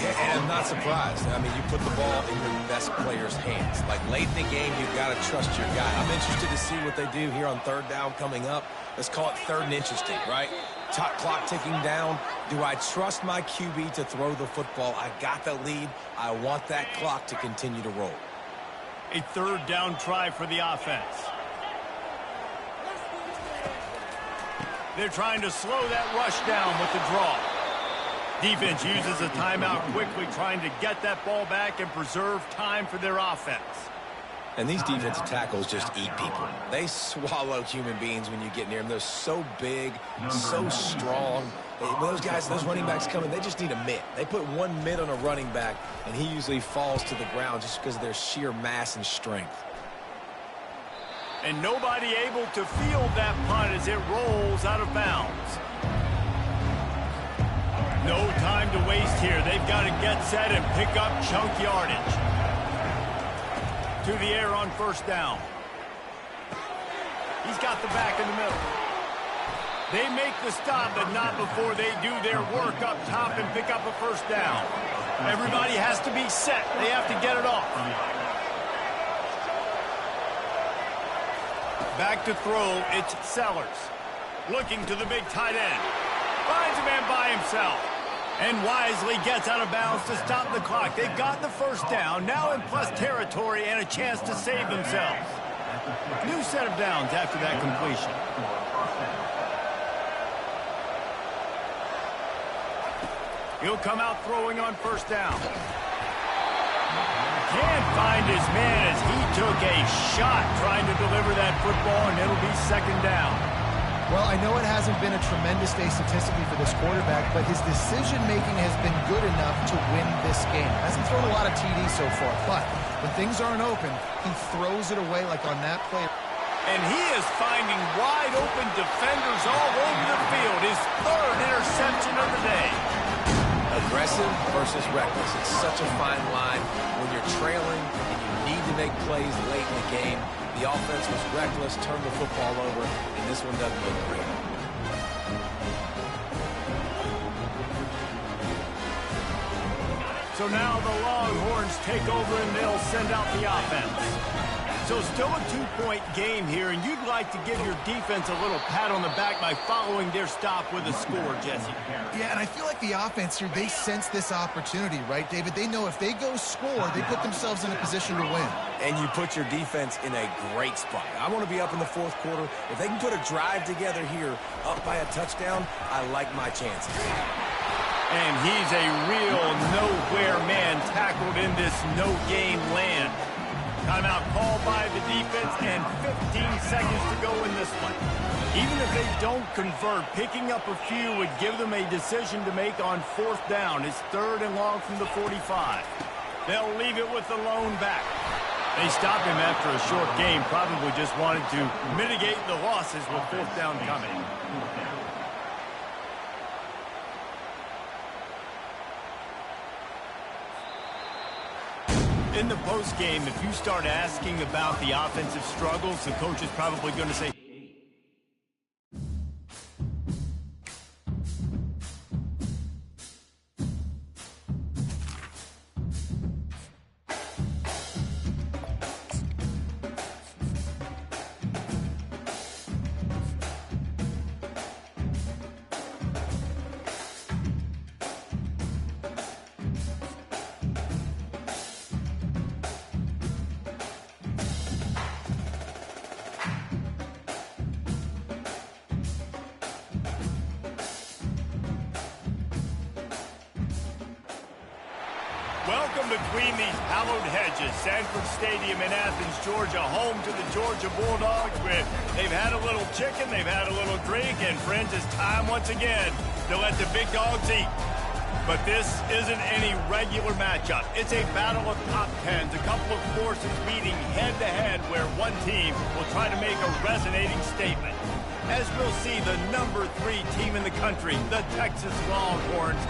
Yeah, and I'm not surprised. I mean, you put the ball in your best player's hands. Like, late in the game, you've got to trust your guy. I'm interested to see what they do here on third down coming up. Let's call it third and interesting, right? Top clock ticking down. Do I trust my QB to throw the football? I got the lead. I want that clock to continue to roll. A third down try for the offense. They're trying to slow that rush down with the draw. Defense uses a timeout quickly, trying to get that ball back and preserve time for their offense. And these defensive tackles just eat people. They swallow human beings when you get near them. They're so big, so strong. When those guys, those running backs come in, they just need a mitt. They put one mitt on a running back, and he usually falls to the ground just because of their sheer mass and strength. And nobody able to field that punt as it rolls out of bounds. No time to waste here. They've got to get set and pick up chunk yardage. To the air on first down. He's got the back in the middle. They make the stop, but not before they do their work up top and pick up a first down. Everybody has to be set. They have to get it off. Back to throw, it's Sellers. Looking to the big tight end. Finds a man by himself. And wisely gets out of bounds to stop the clock. They've gotten the first down, now in plus territory and a chance to save themselves. New set of downs after that completion. He'll come out throwing on first down. Can't find his man as he took a shot trying to deliver that football, and it'll be second down. Well, I know it hasn't been a tremendous day statistically for this quarterback, but his decision-making has been good enough to win this game. Hasn't thrown a lot of TDs so far, but when things aren't open, he throws it away like on that play. And he is finding wide-open defenders all over the field. His third interception of the day. Aggressive versus reckless. It's such a fine line when you're trailing and you need to make plays late in the game. The offense was reckless, turned the football over, and this one doesn't look great. So now the Longhorns take over and they'll send out the offense. So still a two-point game here, and you'd like to give your defense a little pat on the back by following their stop with a score, Jesse. Yeah, and I feel like the offense here, they sense this opportunity, right, David? They know if they go score, they put themselves in a position to win. And you put your defense in a great spot. I want to be up in the fourth quarter. If they can put a drive together here, up by a touchdown, I like my chances. And he's a real nowhere man tackled in this no-gain land. Timeout called by the defense and 15 seconds to go in this one. Even if they don't convert, picking up a few would give them a decision to make on fourth down. It's third and long from the 45. They'll leave it with the lone back. They stopped him after a short game, probably just wanted to mitigate the losses with fourth down coming. In the postgame, if you start asking about the offensive struggles, the coach is probably going to say, welcome between these hallowed hedges. Sanford Stadium in Athens, Georgia, home to the Georgia Bulldogs. They've had a little chicken, they've had a little drink, and friends, it's time once again to let the big dogs eat. But this isn't any regular matchup. It's a battle of top tens, a couple of forces meeting head-to-head where one team will try to make a resonating statement. As we'll see, the number 3 team in the country, the Texas Longhorns,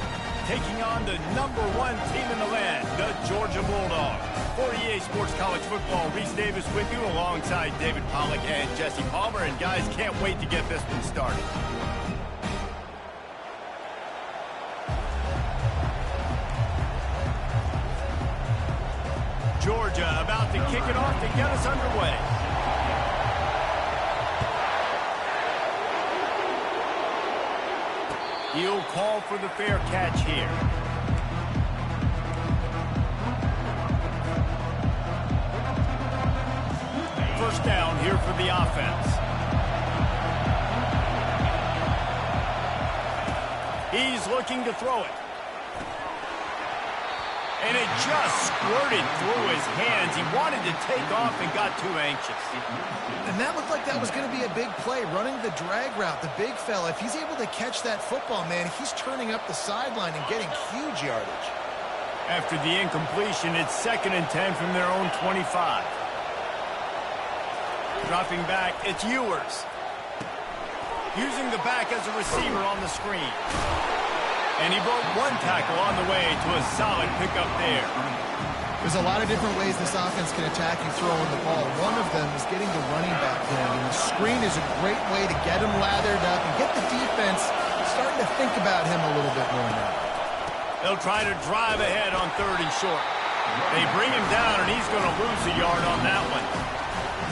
taking on the number 1 team in the land, the Georgia Bulldogs. For EA Sports College Football, Reese Davis with you alongside David Pollack and Jesse Palmer. And guys, can't wait to get this one started. Georgia about to kick it off to get us underway. He'll call for the fair catch here. First down here for the offense. He's looking to throw it. And it just squirted through his hands. He wanted to take off and got too anxious. And that looked like that was going to be a big play, running the drag route, the big fella. If he's able to catch that football, man, he's turning up the sideline and getting huge yardage. After the incompletion, it's 2nd and 10 from their own 25. Dropping back, it's Ewers. Using the back as a receiver on the screen. And he broke one tackle on the way to a solid pickup there. There's a lot of different ways this offense can attack you throwing the ball. One of them is getting the running back going. And the screen is a great way to get him lathered up and get the defense starting to think about him a little bit more now. They'll try to drive ahead on 3rd and short. They bring him down, and he's going to lose a yard on that one.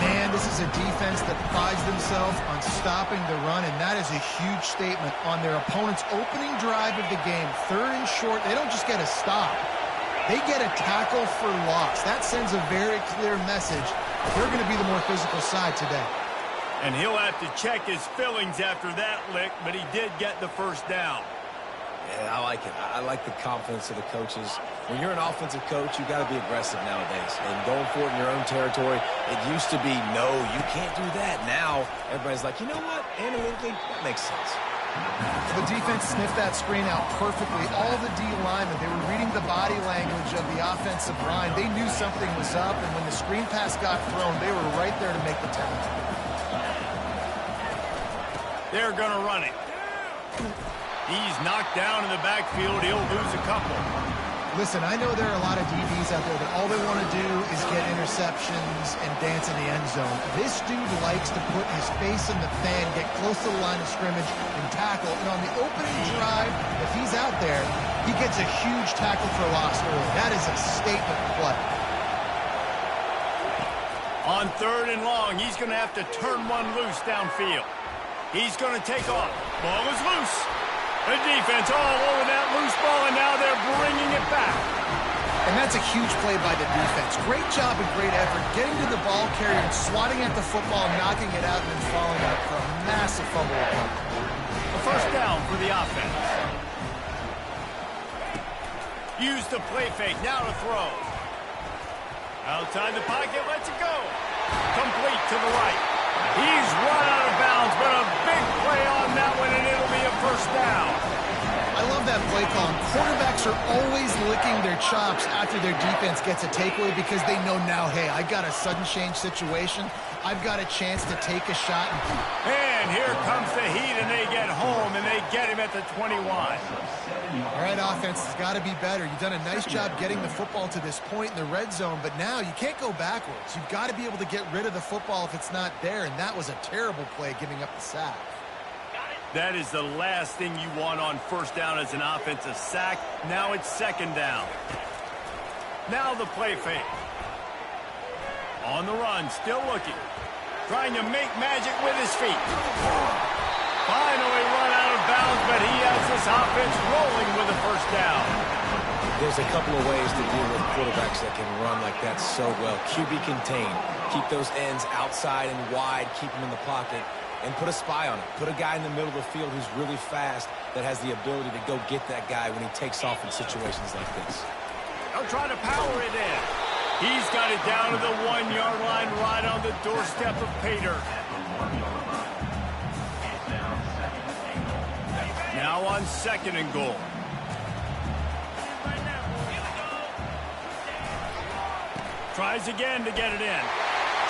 Man, Again, this is a defense that prides themselves on stopping the run, and that is a huge statement on their opponent's opening drive of the game. 3rd and short, they don't just get a stop. They get a tackle for loss. That sends a very clear message. They're going to be the more physical side today. And he'll have to check his feelings after that lick, but he did get the first down. Yeah, I like it. I like the confidence of the coaches. When you're an offensive coach, you got to be aggressive nowadays. And going for it in your own territory, it used to be, no, you can't do that. Now, everybody's like, you know what? Analytically, that makes sense. The defense sniffed that screen out perfectly. All the D linemen, they were reading the body language of the offensive line. They knew something was up, and when the screen pass got thrown, they were right there to make the tackle. They're going to run it. He's knocked down in the backfield. He'll lose a couple. Listen, I know there are a lot of DBs out there that all they want to do is get interceptions and dance in the end zone. This dude likes to put his face in the fan, get close to the line of scrimmage, and tackle. And on the opening drive, if he's out there, he gets a huge tackle for loss early. That is a statement play. On 3rd and long, he's going to have to turn one loose downfield. He's going to take off. Ball is loose. The defense all over that loose ball, and now they're bringing it back. And that's a huge play by the defense. Great job and great effort getting to the ball carrier and swatting at the football, knocking it out, and then falling out for a massive fumble recovery. A first down for the offense. Use the play fake. Now to throw. Outside the pocket, lets it go. Complete to the right. He's run out of bounds, but a big play on that one, and it'll be a first down. I love that play call. Quarterbacks are always licking their chops after their defense gets a takeaway because they know now, hey, I got a sudden change situation. I've got a chance to take a shot. And here comes the heat, and they get home, and they get him at the 21. All right, offense has got to be better. You've done a nice job getting the football to this point in the red zone, but now you can't go backwards. You've got to be able to get rid of the football if it's not there, and that was a terrible play giving up the sack. That is the last thing you want on first down as an offensive sack. Now it's 2nd down. Now the play fake. On the run, still looking. Trying to make magic with his feet. Finally run out of bounds, but he has this offense rolling with a first down. There's a couple of ways to deal with quarterbacks that can run like that so well. QB contain. Keep those ends outside and wide. Keep them in the pocket. And put a spy on it. Put a guy in the middle of the field who's really fast that has the ability to go get that guy when he takes off in situations like this. They'll try to power it in. He's got it down to the 1-yard line right on the doorstep of Pater. Now on 2nd and goal. Tries again to get it in.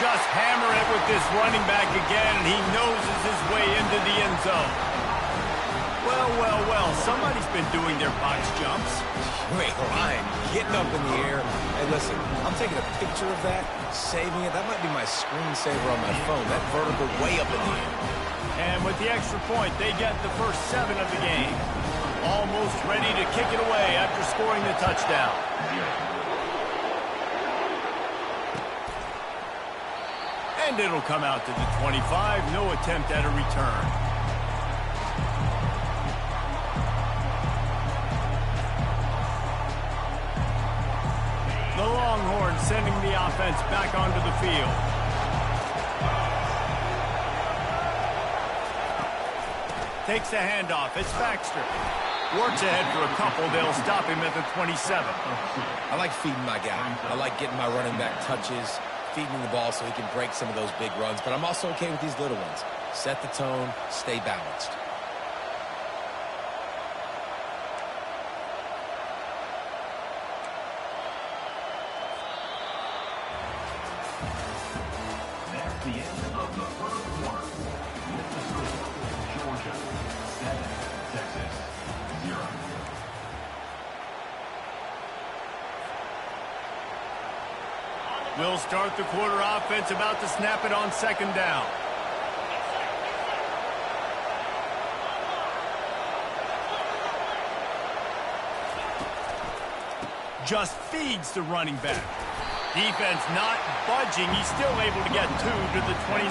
Just hammer it with this running back again, and he noses his way into the end zone. Well, well, well, somebody's been doing their box jumps. You ain't lying. Getting up in the air. Hey, listen, I'm taking a picture of that, saving it. That might be my screensaver on my phone. That vertical way up in the air. And with the extra point, they get the first 7 of the game. Almost ready to kick it away after scoring the touchdown. And it'll come out to the 25. No attempt at a return. The Longhorns sending the offense back onto the field. Takes the handoff. It's Baxter. Works ahead for a couple. They'll stop him at the 27. I like feeding my guy. I like getting my running back touches, feeding the ball so he can break some of those big runs. But I'm also okay with these little ones. Set the tone, stay balanced. That's the end of the first quarter. With the score, Georgia 7, Texas 0. We'll start the quarter offense, about to snap it on 2nd down. Just feeds the running back. Defense not budging. He's still able to get 2 to the 29.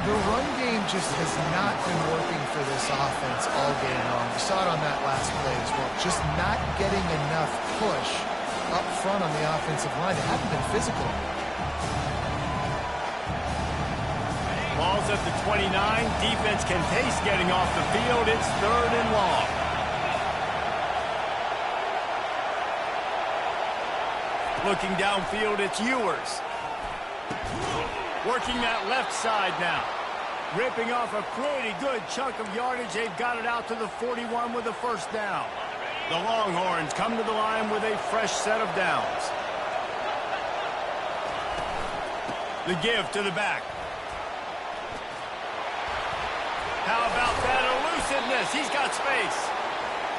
The run game just has not been working for this offense all game long. We saw it on that last play as well. Just not getting enough push up front on the offensive line. They haven't been physical. Ball's at the 29. Defense can taste getting off the field. It's 3rd and long. Looking downfield, it's Ewers. Working that left side now. Ripping off a pretty good chunk of yardage. They've got it out to the 41 with a first down. The Longhorns come to the line with a fresh set of downs. The give to the back. How about that elusiveness? He's got space.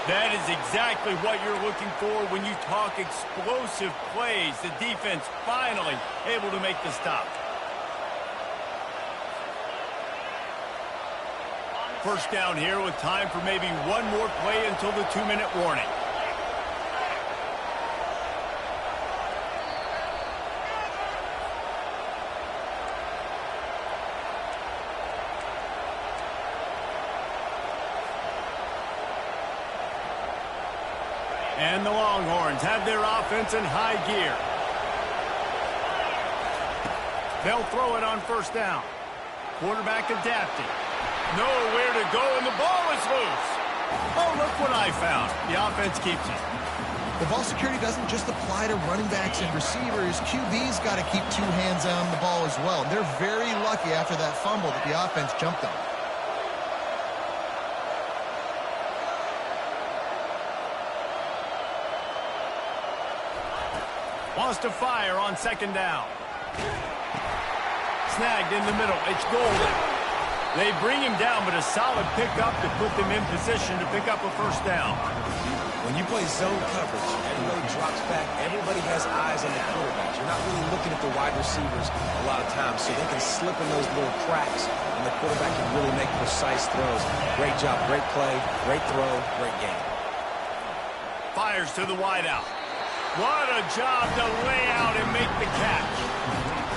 That is exactly what you're looking for when you talk explosive plays. The defense finally able to make the stop. First down here with time for maybe one more play until the 2-minute warning. And the Longhorns have their offense in high gear. They'll throw it on first down. Quarterback adapting. Nowhere to go, and the ball is loose. Oh, look what I found. The offense keeps it. The ball security doesn't just apply to running backs and receivers. QB's got to keep 2 hands on the ball as well. They're very lucky after that fumble that the offense jumped on. Wants to fire on second down. Snagged in the middle. It's Golden. They bring him down, but a solid pickup to put them in position to pick up a first down. When you play zone coverage, everybody drops back. Everybody has eyes on the quarterback. You're not really looking at the wide receivers a lot of times, so they can slip in those little cracks, and the quarterback can really make precise throws. Great job, great play, great throw, great game. Fires to the wideout. What a job to lay out and make the catch.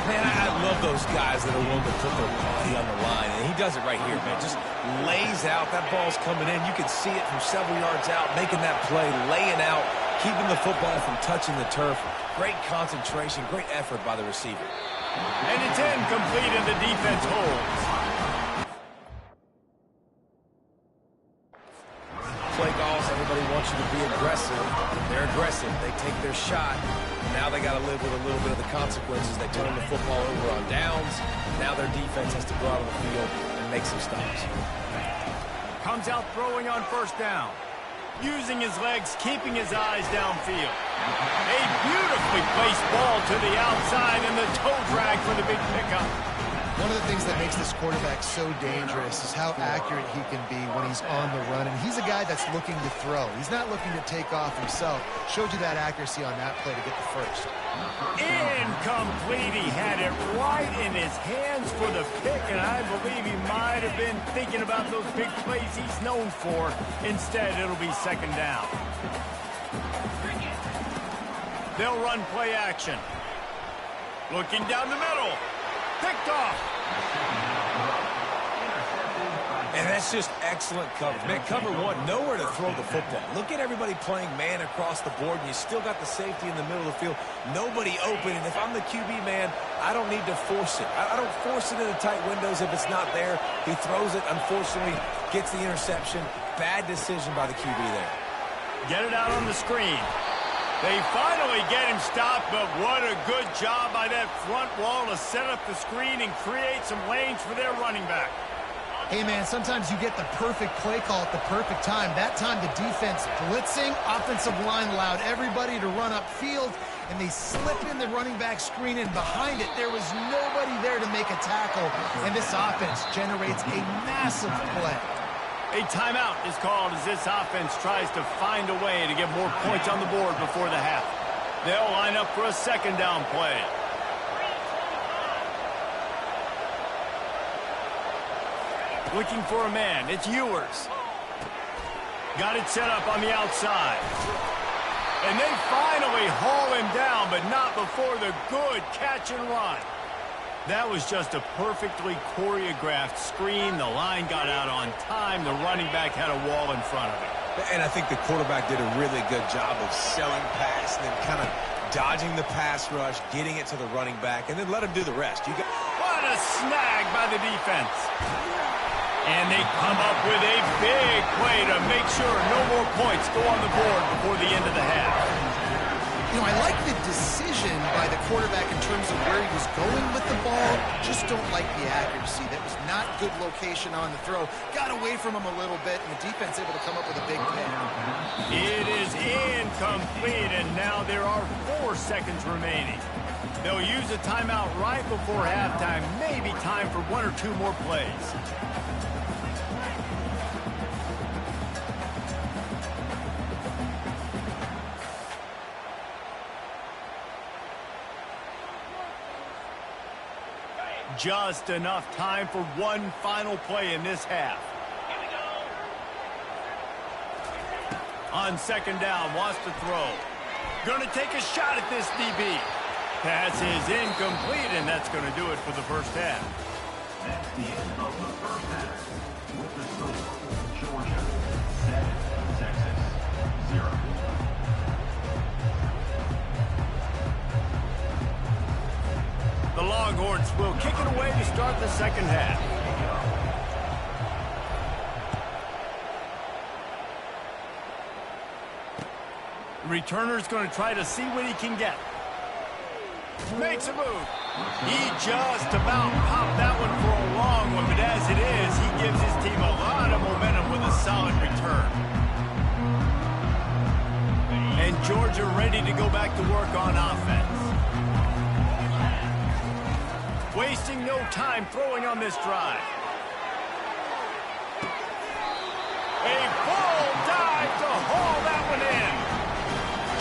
Man, I love those guys that are willing to put their body on the line, and he does it right here, man. Just lays out. That ball's coming in. You can see it from several yards out, making that play, laying out, keeping the football from touching the turf. Great concentration, great effort by the receiver. And it's incomplete, and the defense holds. Play calls, everybody wants you to be aggressive. They're aggressive. They take their shot. Now they got to live with a little bit of the consequences. They turn the football over on downs. Now their defense has to go out on the field and make some stops. Comes out throwing on first down. Using his legs, keeping his eyes downfield. A beautifully placed ball to the outside and the toe drag for the big pickup. One of the things that makes this quarterback so dangerous is how accurate he can be when he's on the run. And he's a guy that's looking to throw. He's not looking to take off himself. Showed you that accuracy on that play to get the first. Incomplete. He had it right in his hands for the pick, and I believe he might have been thinking about those big plays he's known for. Instead, it'll be second down. They'll run play action. Looking down the middle. Picked off. And that's just excellent coverage. Man, cover one, nowhere to throw the football. Look at everybody playing man across the board, and you still got the safety in the middle of the field. Nobody open, and if I'm the QB, man, I don't need to force it. I don't force it into tight windows if it's not there. He throws it, unfortunately, gets the interception. Bad decision by the QB there. Get it out on the screen. They finally get him stopped, but what a good job by that front wall to set up the screen and create some lanes for their running back. Hey, man, sometimes you get the perfect play call at the perfect time. That time the defense blitzing, offensive line allowed everybody to run upfield, and they slip in the running back screen, and behind it there was nobody there to make a tackle, and this offense generates a massive play. A timeout is called as this offense tries to find a way to get more points on the board before the half. They'll line up for a second down play. Looking for a man. It's Ewers. Got it set up on the outside. And they finally haul him down, but not before the good catch and run. That was just a perfectly choreographed screen. The line got out on time. The running back had a wall in front of him. And I think the quarterback did a really good job of selling pass and then kind of dodging the pass rush, getting it to the running back, and then let him do the rest. What a snag by the defense. And they come up with a big play to make sure no more points go on the board before the end of the half. You know, I like the decision by the quarterback in terms of where he was going with the ball. Just don't like the accuracy. That was not good location on the throw. Got away from him a little bit, and the defense able to come up with a big play. It is incomplete, and now there are 4 seconds remaining. They'll use a timeout right before halftime. Maybe time for 1 or 2 more plays. Just enough time for one final play in this half. On second down, wants to throw. Going to take a shot at this DB. Pass is incomplete, and that's going to do it for the first half. That's the end of the first half. With the score, Georgia 7, Texas 0. The Longhorns will kick it away to start the second half. The returner's going to try to see what he can get. Makes a move. He just about popped that one for a long one, but as it is, he gives his team a lot of momentum with a solid return. And Georgia ready to go back to work on offense. Wasting no time throwing on this drive. A full dive to haul that one in.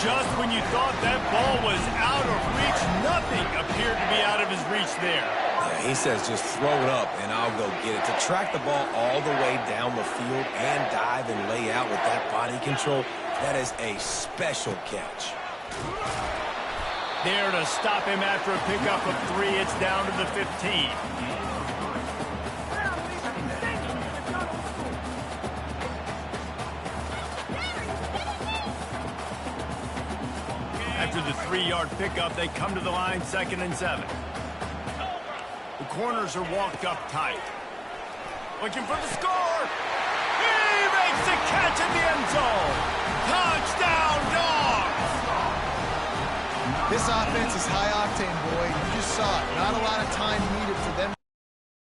Just when you thought that ball was out of reach, nothing appeared to be out of his reach there. Yeah, he says just throw it up and I'll go get it. To track the ball all the way down the field and dive and lay out with that body control, that is a special catch. There to stop him after a pickup of 3. It's down to the 15. After the 3-yard pickup, they come to the line 2nd and 7. The corners are walked up tight. Looking for the score. He makes the catch in the end zone. Touchdown, Dogs! This offense is high octane, boy. You just saw it. Not a lot of time needed for them.